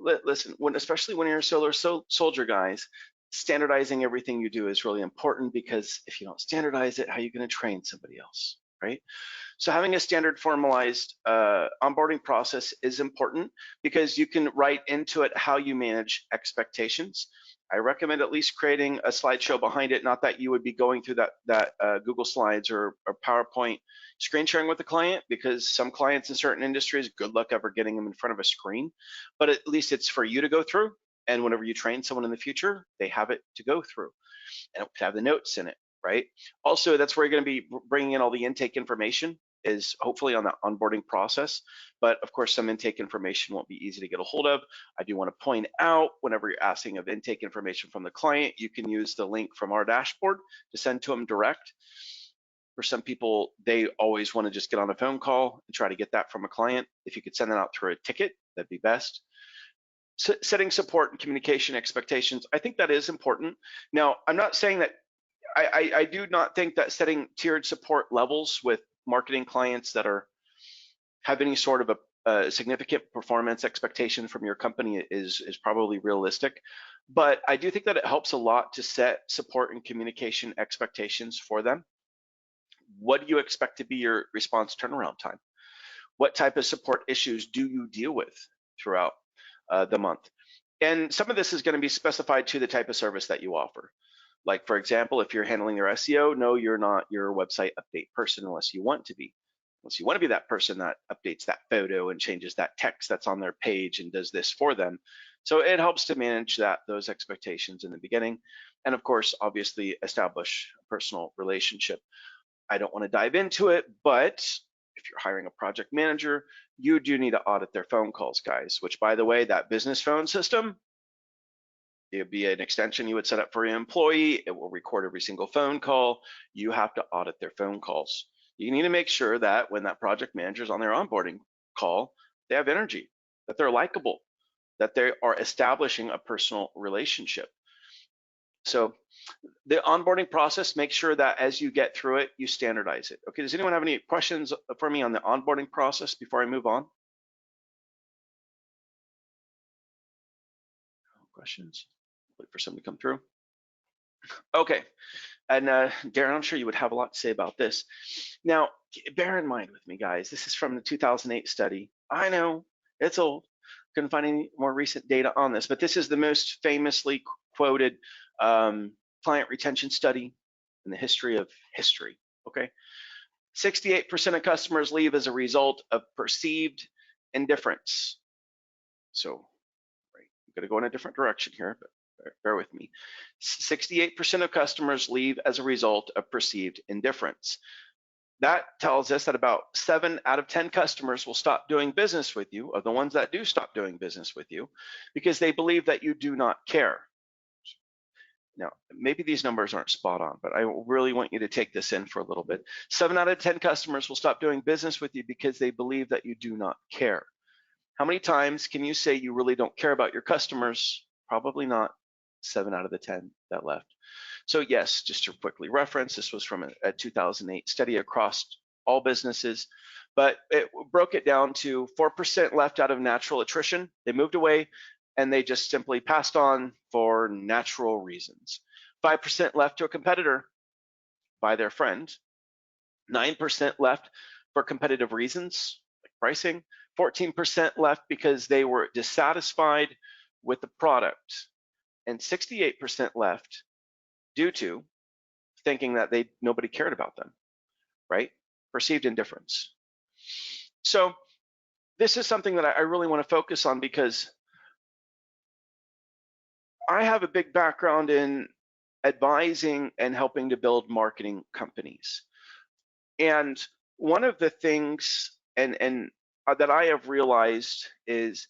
listen, especially when you're a solar soldier, guys, standardizing everything you do is really important because if you don't standardize it, how are you going to train somebody else, right? So having a standard formalized onboarding process is important because you can write into it how you manage expectations. I recommend at least creating a slideshow behind it, not that you would be going through that Google Slides or PowerPoint screen sharing with the client, because some clients in certain industries, good luck ever getting them in front of a screen, but at least it's for you to go through. And whenever you train someone in the future, they have it to go through and have the notes in it, right? Also, that's where you're going to be bringing in all the intake information, is hopefully on the onboarding process. But of course, some intake information won't be easy to get a hold of. I do want to point out, whenever you're asking of intake information from the client, you can use the link from our dashboard to send to them direct. For some people, they always want to just get on a phone call and try to get that from a client. If you could send that out through a ticket, that'd be best. Setting support and communication expectations, I think that is important. Now, I'm not saying that, I do not think that setting tiered support levels with marketing clients that have any sort of a significant performance expectation from your company is probably realistic. But I do think that it helps a lot to set support and communication expectations for them. What do you expect to be your response turnaround time? What type of support issues do you deal with throughout the month? And some of this is going to be specified to the type of service that you offer. Like, for example, if you're handling their SEO, no, you're not your website update person unless you want to be. Unless you want to be that person that updates that photo and changes that text that's on their page and does this for them. So it helps to manage those expectations in the beginning. And of course, obviously establish a personal relationship. I don't want to dive into it, but if you're hiring a project manager, you do need to audit their phone calls, guys, which, by the way, that business phone system, it would be an extension you would set up for your employee. It will record every single phone call. You have to audit their phone calls. You need to make sure that when that project manager is on their onboarding call, they have energy, that they're likable, that they are establishing a personal relationship. So the onboarding process, make sure that as you get through it, you standardize it. Okay, does anyone have any questions for me on the onboarding process before I move on? Questions? Wait for somebody to come through. Okay, and Darren, I'm sure you would have a lot to say about this. Now, bear in mind with me, guys, this is from the 2008 study. I know it's old. Couldn't find any more recent data on this, but this is the most famously quoted client retention study in the history of history. Okay, 68% of customers leave as a result of perceived indifference. So, right, I'm going to go in a different direction here, but bear with me. 68% of customers leave as a result of perceived indifference. That tells us that about 7 out of 10 customers will stop doing business with you, of the ones that do stop doing business with you, because they believe that you do not care. Now, maybe these numbers aren't spot on, but I really want you to take this in for a little bit. 7 out of 10 customers will stop doing business with you because they believe that you do not care. How many times can you say you really don't care about your customers? Probably not 7 out of the 10 that left. So yes, just to quickly reference, this was from a 2008 study across all businesses, but it broke it down to 4% left out of natural attrition. They moved away and they just simply passed on for natural reasons. 5% left to a competitor by their friend. 9% left for competitive reasons, like pricing. 14% left because they were dissatisfied with the product. And 68% left due to thinking that nobody cared about them, right? Perceived indifference. So this is something that I really want to focus on because I have a big background in advising and helping to build marketing companies. And one of the things that I have realized is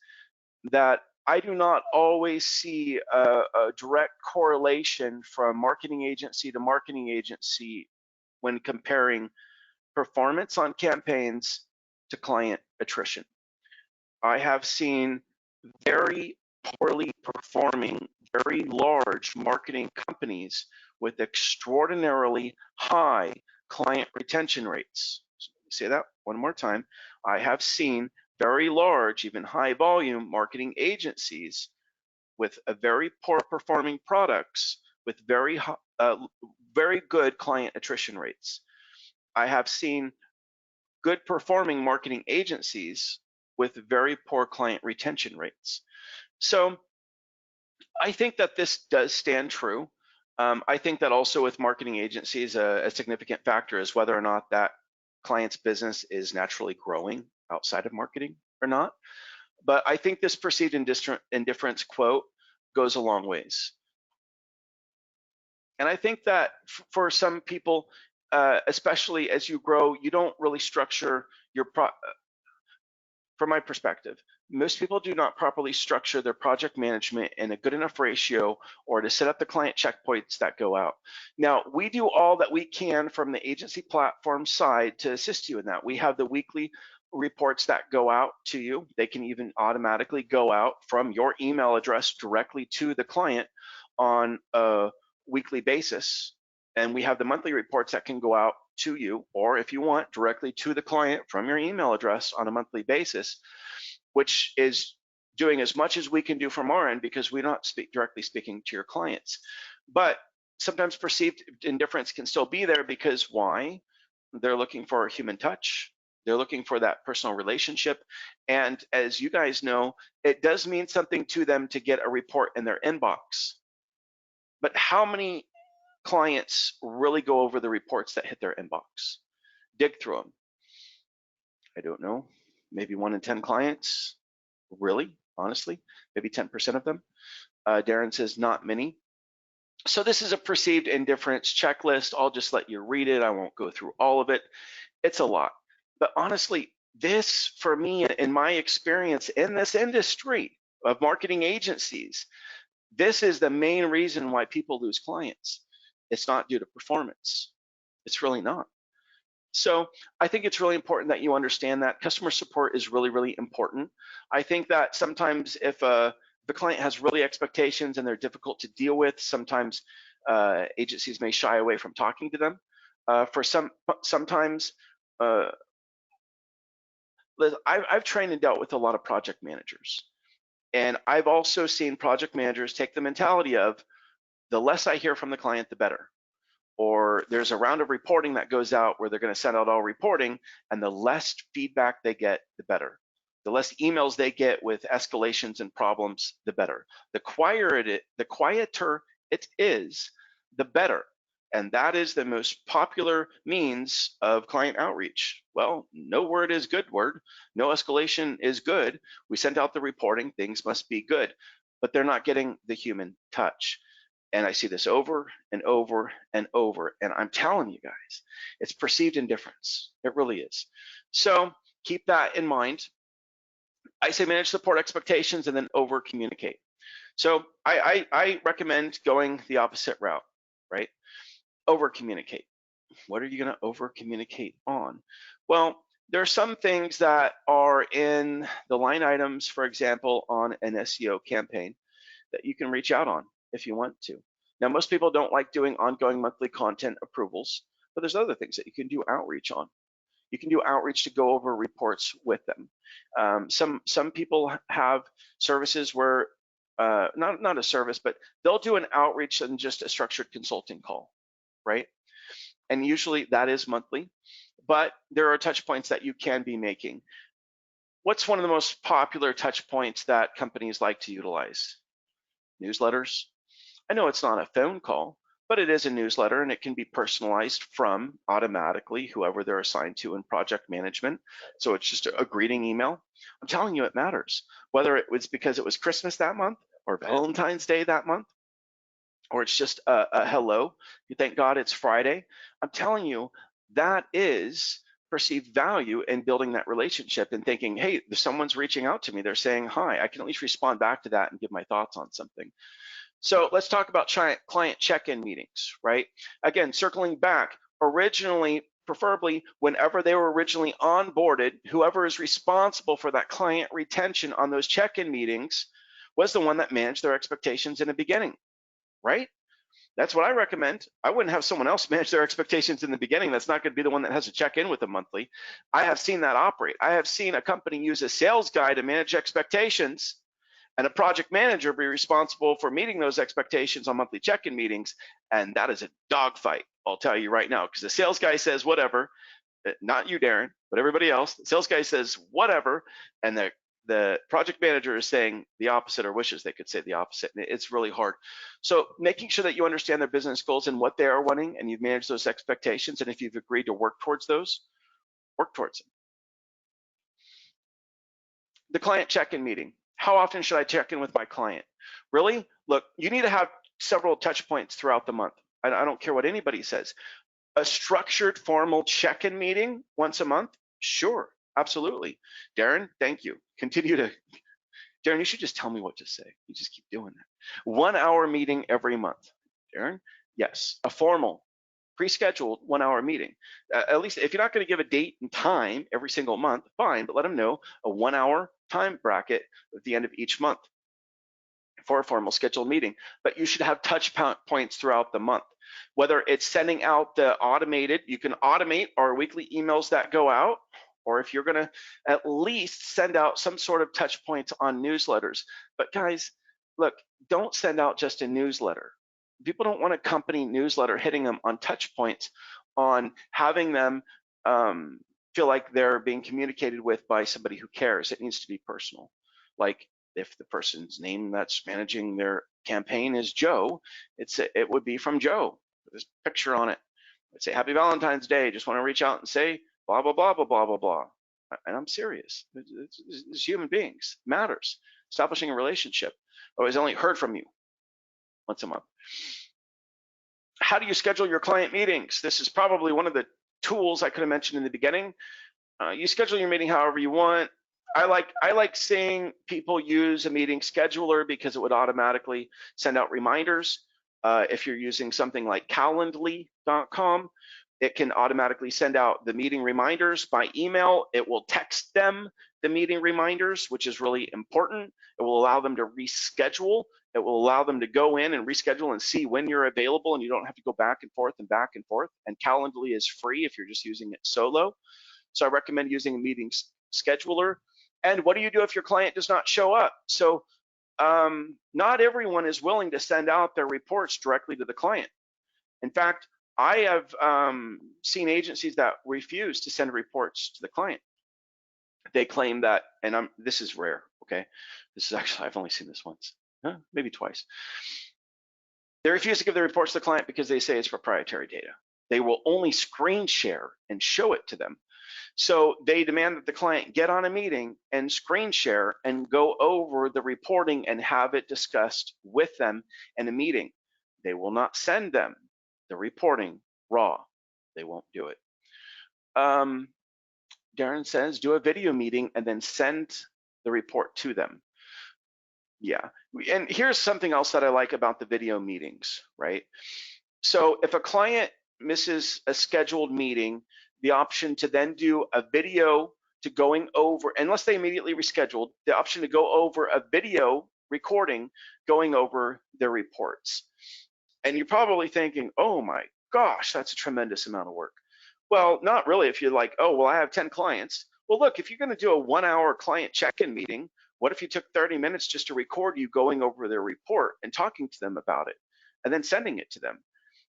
that I do not always see a direct correlation from marketing agency to marketing agency when comparing performance on campaigns to client attrition. I have seen very poorly performing, very large marketing companies with extraordinarily high client retention rates. Say that one more time. I have seen very large, even high volume marketing agencies with a very poor performing products with very good client attrition rates. I have seen good performing marketing agencies with very poor client retention rates. So I think that this does stand true. I think that also with marketing agencies, a significant factor is whether or not that client's business is naturally growing outside of marketing or not. But I think this perceived indifference quote goes a long ways. And I think that for some people, especially as you grow, you don't really structure your from my perspective, most people do not properly structure their project management in a good enough ratio or to set up the client checkpoints that go out. Now, we do all that we can from the agency platform side to assist you in that. We have the weekly reports that go out to you. They can even automatically go out from your email address directly to the client on a weekly basis. And we have the monthly reports that can go out to you, or if you want, directly to the client from your email address on a monthly basis, which is doing as much as we can do from our end because we're not directly speaking to your clients. But sometimes perceived indifference can still be there because why? They're looking for a human touch. They're looking for that personal relationship. And as you guys know, it does mean something to them to get a report in their inbox. But how many clients really go over the reports that hit their inbox? Dig through them. I don't know, maybe 1 in 10 clients, really, honestly, maybe 10% of them. Darren says not many. So this is a perceived indifference checklist. I'll just let you read it. I won't go through all of it. It's a lot. But honestly, this, for me, in my experience in this industry of marketing agencies, this is the main reason why people lose clients. It's not due to performance. It's really not. So I think it's really important that you understand that customer support is really, really important. I think that sometimes if the client has really expectations and they're difficult to deal with, sometimes agencies may shy away from talking to them. Sometimes I've trained and dealt with a lot of project managers, and I've also seen project managers take the mentality of the less I hear from the client, the better. Or there's a round of reporting that goes out where they're going to send out all reporting, and the less feedback they get, the better. The less emails they get with escalations and problems, the better. The quieter it is, the better. And that is the most popular means of client outreach. Well, no word is good word. No escalation is good. We sent out the reporting, things must be good, but they're not getting the human touch. And I see this over and over and over. And I'm telling you guys, it's perceived indifference. It really is. So keep that in mind. I say manage support expectations and then over communicate. So I recommend going the opposite route, right? Over communicate. What are you going to over communicate on? Well, there are some things that are in the line items, for example, on an SEO campaign that you can reach out on if you want to. Now, most people don't like doing ongoing monthly content approvals, but there's other things that you can do outreach on. You can do outreach to go over reports with them. Some people have services where, not a service, but they'll do an outreach and just a structured consulting call, right? And usually that is monthly, but there are touch points that you can be making. What's one of the most popular touch points that companies like to utilize? Newsletters. I know it's not a phone call, but it is a newsletter, and it can be personalized from automatically whoever they're assigned to in project management. So it's just a greeting email. I'm telling you, it matters. Whether it was because it was Christmas that month or Valentine's Day that month, or it's just a hello, you thank God it's Friday. I'm telling you, that is perceived value in building that relationship and thinking, hey, if someone's reaching out to me, they're saying hi, I can at least respond back to that and give my thoughts on something. So let's talk about client check-in meetings, right? Again, circling back, originally, preferably whenever they were originally onboarded, whoever is responsible for that client retention on those check-in meetings was the one that managed their expectations in the beginning, right? That's what I recommend. I wouldn't have someone else manage their expectations in the beginning. That's not going to be the one that has to check in with them monthly. I have seen that operate. I have seen a company use a sales guy to manage expectations and a project manager be responsible for meeting those expectations on monthly check-in meetings. And that is a dogfight, I'll tell you right now, because the sales guy says whatever, not you, Darren, but everybody else. The sales guy says whatever, and the project manager is saying the opposite, or wishes they could say the opposite. And it's really hard. So making sure that you understand their business goals and what they are wanting, and you've managed those expectations, and if you've agreed to work towards those, work towards them. The client check-in meeting. How often should I check in with my client? Really? Look, you need to have several touch points throughout the month. I don't care what anybody says. A structured, formal check-in meeting once a month? Sure, absolutely. Darren, thank you. Darren, you should just tell me what to say. You just keep doing that. 1 hour meeting every month. Darren, yes, a formal pre-scheduled 1 hour meeting. At least if you're not going to give a date and time every single month, fine, but let them know a 1 hour time bracket at the end of each month for a formal scheduled meeting. But you should have touch points throughout the month, whether it's sending out the automated, you can automate our weekly emails that go out, or if you're going to at least send out some sort of touch points on newsletters. But guys, look, don't send out just a newsletter. People don't want a company newsletter hitting them on touch points, on having them feel like they're being communicated with by somebody who cares. It needs to be personal. Like if the person's name that's managing their campaign is Joe, it would be from Joe. There's a picture on it. I'd say, Happy Valentine's Day. Just want to reach out and say blah, blah, blah, blah, blah, blah, blah. And I'm serious. It's human beings. It matters. Establishing a relationship. Otherwise, I only heard from you once a month. How do you schedule your client meetings? This is probably one of the tools I could have mentioned in the beginning. You schedule your meeting however you want. I like seeing people use a meeting scheduler because it would automatically send out reminders. If you're using something like Calendly.com, it can automatically send out the meeting reminders by email. It will text them the meeting reminders, which is really important. It will allow them to reschedule. It will allow them to go in and reschedule and see when you're available, and you don't have to go back and forth and back and forth. And Calendly is free if you're just using it solo. So I recommend using a meeting scheduler. And what do you do if your client does not show up? So not everyone is willing to send out their reports directly to the client. In fact, I have seen agencies that refuse to send reports to the client. They claim that, and this is rare, okay? This is actually, I've only seen this once, maybe twice. They refuse to give the reports to the client because they say it's proprietary data. They will only screen share and show it to them. So they demand that the client get on a meeting and screen share and go over the reporting and have it discussed with them in a meeting. They will not send them the reporting raw. They won't do it. Darren says, do a video meeting and then send the report to them. Yeah, and here's something else that I like about the video meetings, right? So if a client misses a scheduled meeting, the option to then do a video to going over, unless they immediately rescheduled, the option to go over a video recording going over their reports. And you're probably thinking, oh my gosh, that's a tremendous amount of work. Well, not really if you're like, oh, well, I have 10 clients. Well, look, if you're going to do a 1 hour client check-in meeting, what if you took 30 minutes just to record you going over their report and talking to them about it and then sending it to them?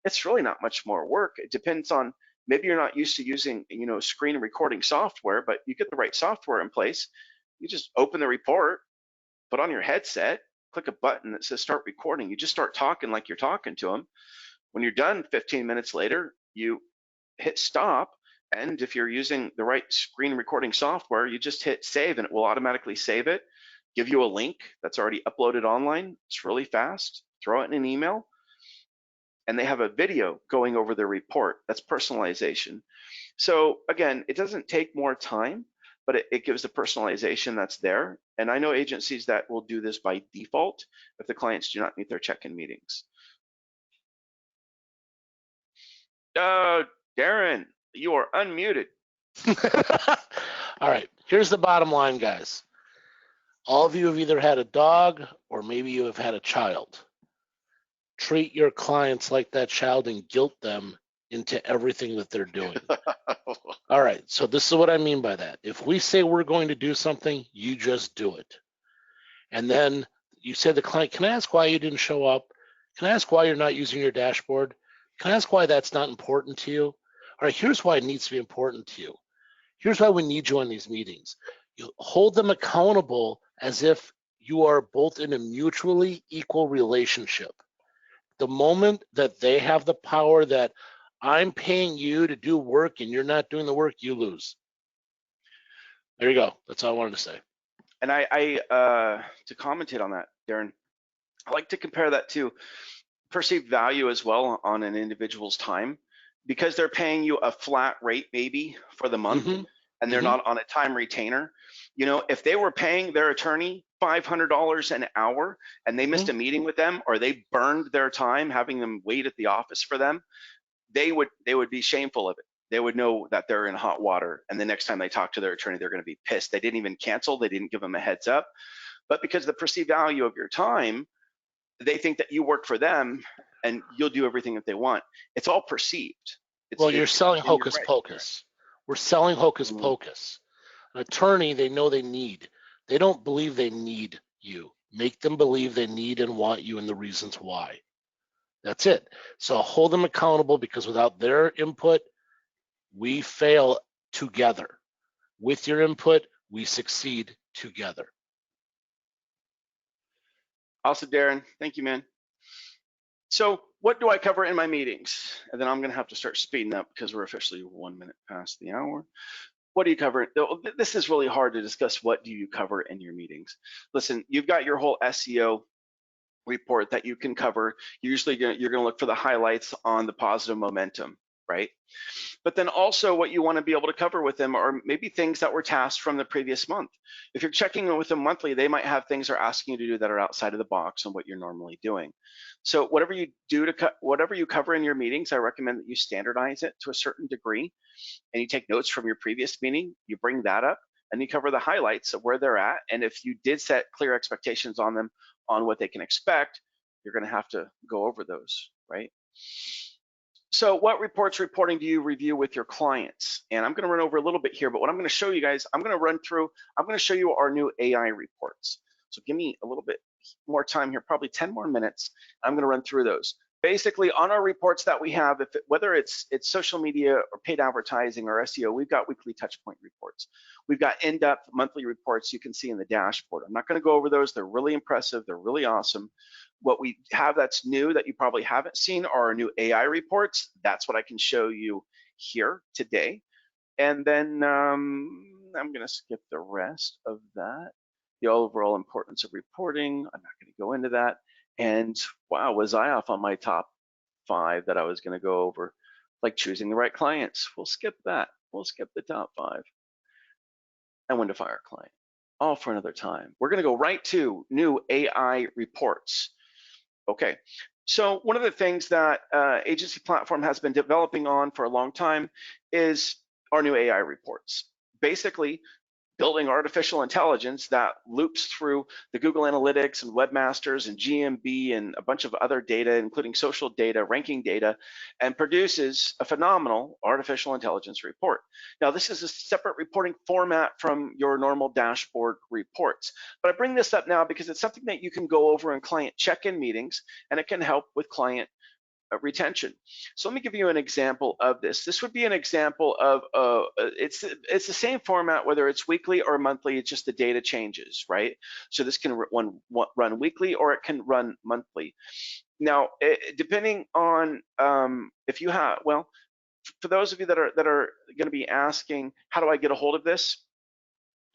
It's really not much more work. It depends on, maybe you're not used to using, screen recording software, but you get the right software in place. You just open the report, put on your headset, click a button that says start recording. You just start talking like you're talking to them. When you're done 15 minutes later, you hit stop. And if you're using the right screen recording software, you just hit save and it will automatically save it, give you a link that's already uploaded online. It's really fast. Throw it in an email. And they have a video going over their report. That's personalization. So again, it doesn't take more time, but it gives the personalization that's there. And I know agencies that will do this by default if the clients do not meet their check-in meetings. Darren, you are unmuted. All right, here's the bottom line, guys. All of you have either had a dog or maybe you have had a child. Treat your clients like that child and guilt them into everything that they're doing. All right, so this is what I mean by that. If we say we're going to do something, you just do it. And then you say to the client, can I ask why you didn't show up? Can I ask why you're not using your dashboard? Can I ask why that's not important to you? All right, here's why it needs to be important to you. Here's why we need you on these meetings. You hold them accountable as if you are both in a mutually equal relationship. The moment that they have the power that I'm paying you to do work and you're not doing the work, you lose. There you go. That's all I wanted to say. And I to commentate on that, Darren, I like to compare that to perceived value as well on an individual's time, because they're paying you a flat rate maybe for the month, and they're not on a time retainer. If they were paying their attorney $500 an hour and they missed a meeting with them, or they burned their time having them wait at the office for them, they would be shameful of it. They would know that they're in hot water, and the next time they talk to their attorney, they're going to be pissed. They didn't even cancel. They didn't give them a heads up. But because of the perceived value of your time, they think that you work for them and you'll do everything that they want. It's all perceived. Well, you're selling And you're hocus right. pocus. We're selling hocus Mm. pocus. An attorney, they know they need. They don't believe they need you. Make them believe they need and want you and the reasons why. That's it. So hold them accountable, because without their input, we fail together. With your input, we succeed together. Awesome, Darren. Thank you, man. So what do I cover in my meetings? And then I'm going to have to start speeding up because we're officially 1 minute past the hour. What do you cover? This is really hard to discuss. What do you cover in your meetings? Listen, you've got your whole SEO report that you can cover. Usually you're going to look for the highlights on the positive momentum, right? But then also what you want to be able to cover with them are maybe things that were tasked from the previous month. If you're checking in with them monthly, they might have things they're asking you to do that are outside of the box and what you're normally doing. So whatever you do whatever you cover in your meetings, I recommend that you standardize it to a certain degree, and you take notes from your previous meeting, you bring that up, and you cover the highlights of where they're at. And if you did set clear expectations on them on what they can expect, you're going to have to go over those, right? So what reporting do you review with your clients? And I'm going to run over a little bit here, but what I'm going to show you guys, I'm going to show you our new AI reports. So give me a little bit more time here, probably 10 more minutes. I'm going to run through those. Basically, on our reports that we have, whether it's social media or paid advertising or SEO, we've got weekly touchpoint reports. We've got in-depth monthly reports you can see in the dashboard. I'm not going to go over those. They're really impressive. They're really awesome. What we have that's new that you probably haven't seen are our new AI reports. That's what I can show you here today. And then I'm going to skip the rest of that. The overall importance of reporting, I'm not going to go into that. And wow, was I off on my top 5 that I was going to go over, like choosing the right clients. We'll skip that. We'll skip the top 5. And when to fire a client. All for another time. We're going to go right to new AI reports. Okay, so one of the things that Agency Platform has been developing on for a long time is our new AI reports. Basically, building artificial intelligence that loops through the Google Analytics and Webmasters and GMB and a bunch of other data, including social data, ranking data, and produces a phenomenal artificial intelligence report. Now, this is a separate reporting format from your normal dashboard reports, but I bring this up now because it's something that you can go over in client check-in meetings, and it can help with client retention. So let me give you an example of this. This would be an example of it's the same format whether it's weekly or monthly. It's just the data changes, right? So this can run weekly or it can run monthly. Now, depending on if you have, well, for those of you that are going to be asking, how do I get a hold of this?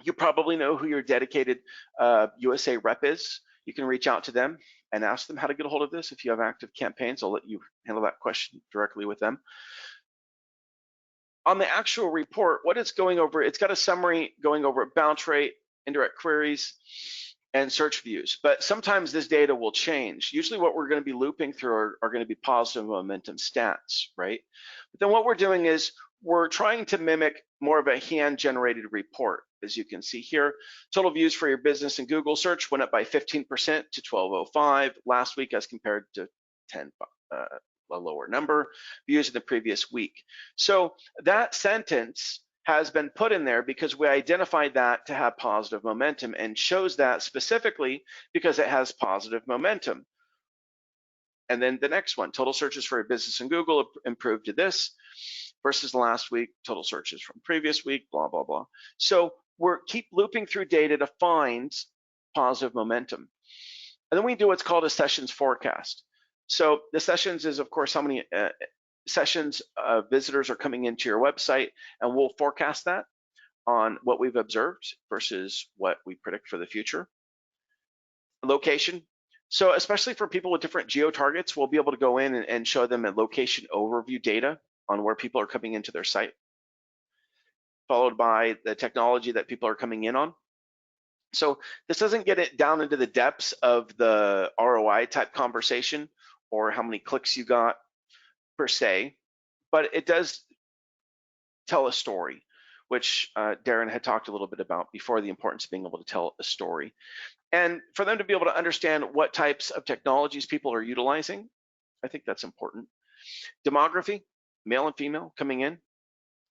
You probably know who your dedicated USA rep is. You can reach out to them and ask them how to get a hold of this. If you have active campaigns, I'll let you handle that question directly with them. On the actual report, what it's going over, it's got a summary going over bounce rate, indirect queries, and search views. But sometimes this data will change. Usually what we're going to be looping through are going to be positive momentum stats, right? But then what we're doing is we're trying to mimic more of a hand-generated report. As you can see here, total views for your business in Google search went up by 15% to 1205 last week as compared to 10, a lower number, views in the previous week. So that sentence has been put in there because we identified that to have positive momentum and shows that specifically because it has positive momentum. And then the next one, total searches for your business in Google improved to this versus last week, total searches from previous week, blah, blah, blah. So we're keep looping through data to find positive momentum. And then we do what's called a sessions forecast. So the sessions is, of course, how many sessions visitors are coming into your website, and we'll forecast that on what we've observed versus what we predict for the future. Location. So especially for people with different geo targets, we'll be able to go in and show them a location overview data on where people are coming into their site, followed by the technology that people are coming in on. So this doesn't get it down into the depths of the ROI type conversation or how many clicks you got per se, but it does tell a story, which Darren had talked a little bit about before, the importance of being able to tell a story. And for them to be able to understand what types of technologies people are utilizing, I think that's important. Demography, male and female coming in,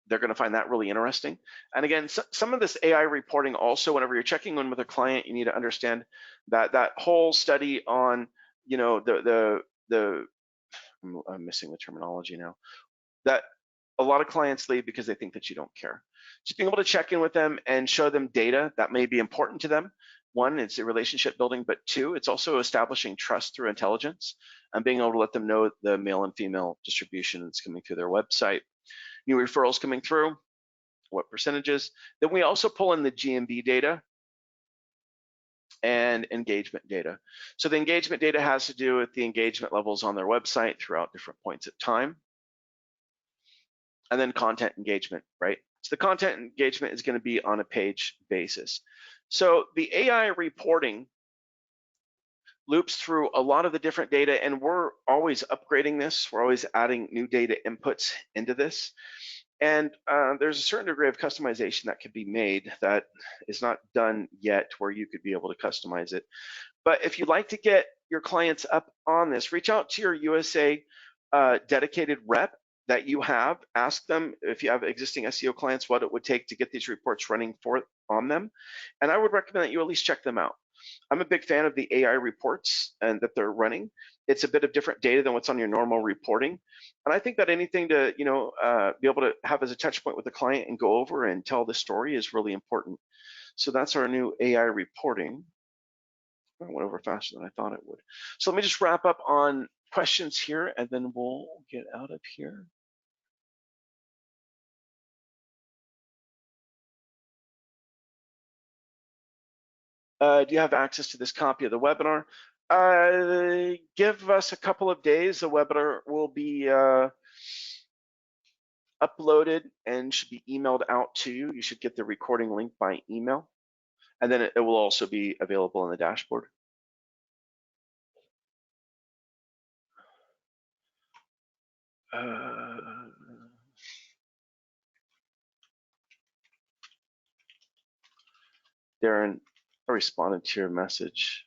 they're going to find that really interesting. And again, some of this AI reporting also, whenever you're checking in with a client, you need to understand that that whole study on, you know, I'm missing the terminology now, that a lot of clients leave because they think that you don't care. Just being able to check in with them and show them data that may be important to them. One, it's a relationship building, but two, it's also establishing trust through intelligence and being able to let them know the male and female distribution that's coming through their website. New referrals coming through, what percentages. Then we also pull in the GMB data and engagement data. So the engagement data has to do with the engagement levels on their website throughout different points of time. And then content engagement, right? So the content engagement is going to be on a page basis. So the AI reporting loops through a lot of the different data, and we're always upgrading this. We're always adding new data inputs into this. And there's a certain degree of customization that could be made that is not done yet, where you could be able to customize it. But if you'd like to get your clients up on this, reach out to your USA dedicated rep that you have. Ask them, if you have existing SEO clients, what it would take to get these reports running on them. And I would recommend that you at least check them out. I'm a big fan of the AI reports and that they're running. It's a bit of different data than what's on your normal reporting. And I think that anything to, be able to have as a touch point with the client and go over and tell the story is really important. So that's our new AI reporting. I went over faster than I thought it would. So let me just wrap up on questions here, and then we'll get out of here. Do you have access to this copy of the webinar? Give us a couple of days. The webinar will be uploaded and should be emailed out to you. You should get the recording link by email. And then it will also be available in the dashboard. Darren, I responded to your message.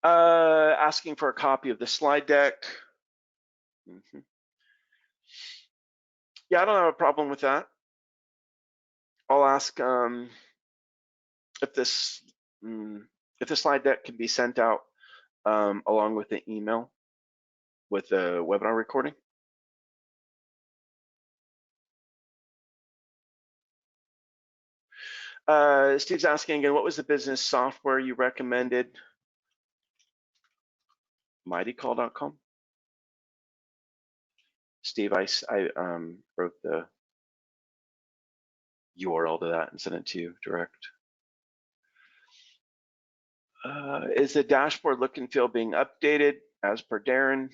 Asking for a copy of the slide deck. Yeah, I don't have a problem with that. I'll ask if the slide deck can be sent out along with the email with the webinar recording. Steve's asking again, what was the business software you recommended? MightyCall.com. Steve, I wrote the URL to that and sent it to you direct. Is the dashboard look and feel being updated as per Darren?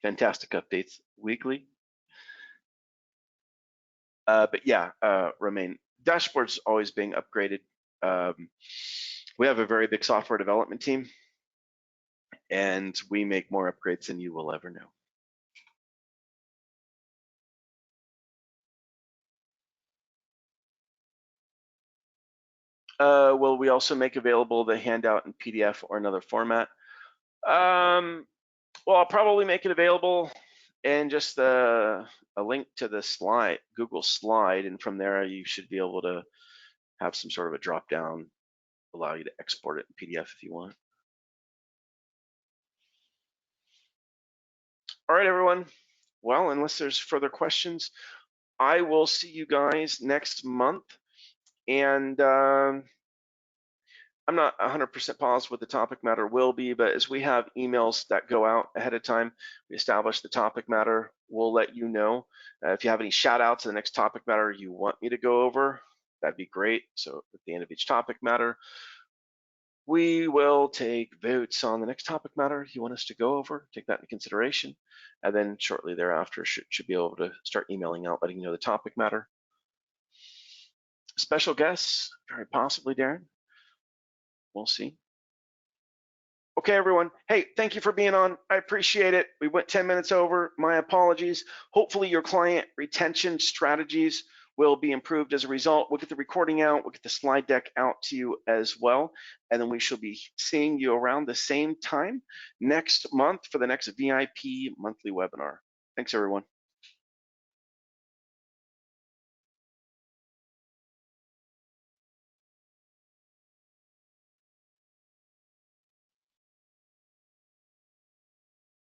Fantastic updates weekly. But yeah, Romain, dashboard's always being upgraded. We have a very big software development team, and we make more upgrades than you will ever know. Will we also make available the handout in PDF or another format? Well, I'll probably make it available in just a link to the slide, Google slide, and from there you should be able to have some sort of a drop down, allow you to export it in PDF if you want. All right, everyone. Well, unless there's further questions, I will see you guys next month. And I'm not 100% positive what the topic matter will be, but as we have emails that go out ahead of time, we establish the topic matter, we'll let you know. If you have any shout outs to the next topic matter you want me to go over, that'd be great. So at the end of each topic matter, we will take votes on the next topic matter you want us to go over, take that into consideration, and then shortly thereafter should be able to start emailing out, letting you know the topic matter. special guests, very possibly, Darren. We'll see. Okay, everyone. Hey, thank you for being on. I appreciate it. We went 10 minutes over. My apologies. Hopefully your client retention strategies will be improved as a result. We'll get the recording out. We'll get the slide deck out to you as well. And then we shall be seeing you around the same time next month for the next VIP monthly webinar. Thanks, everyone.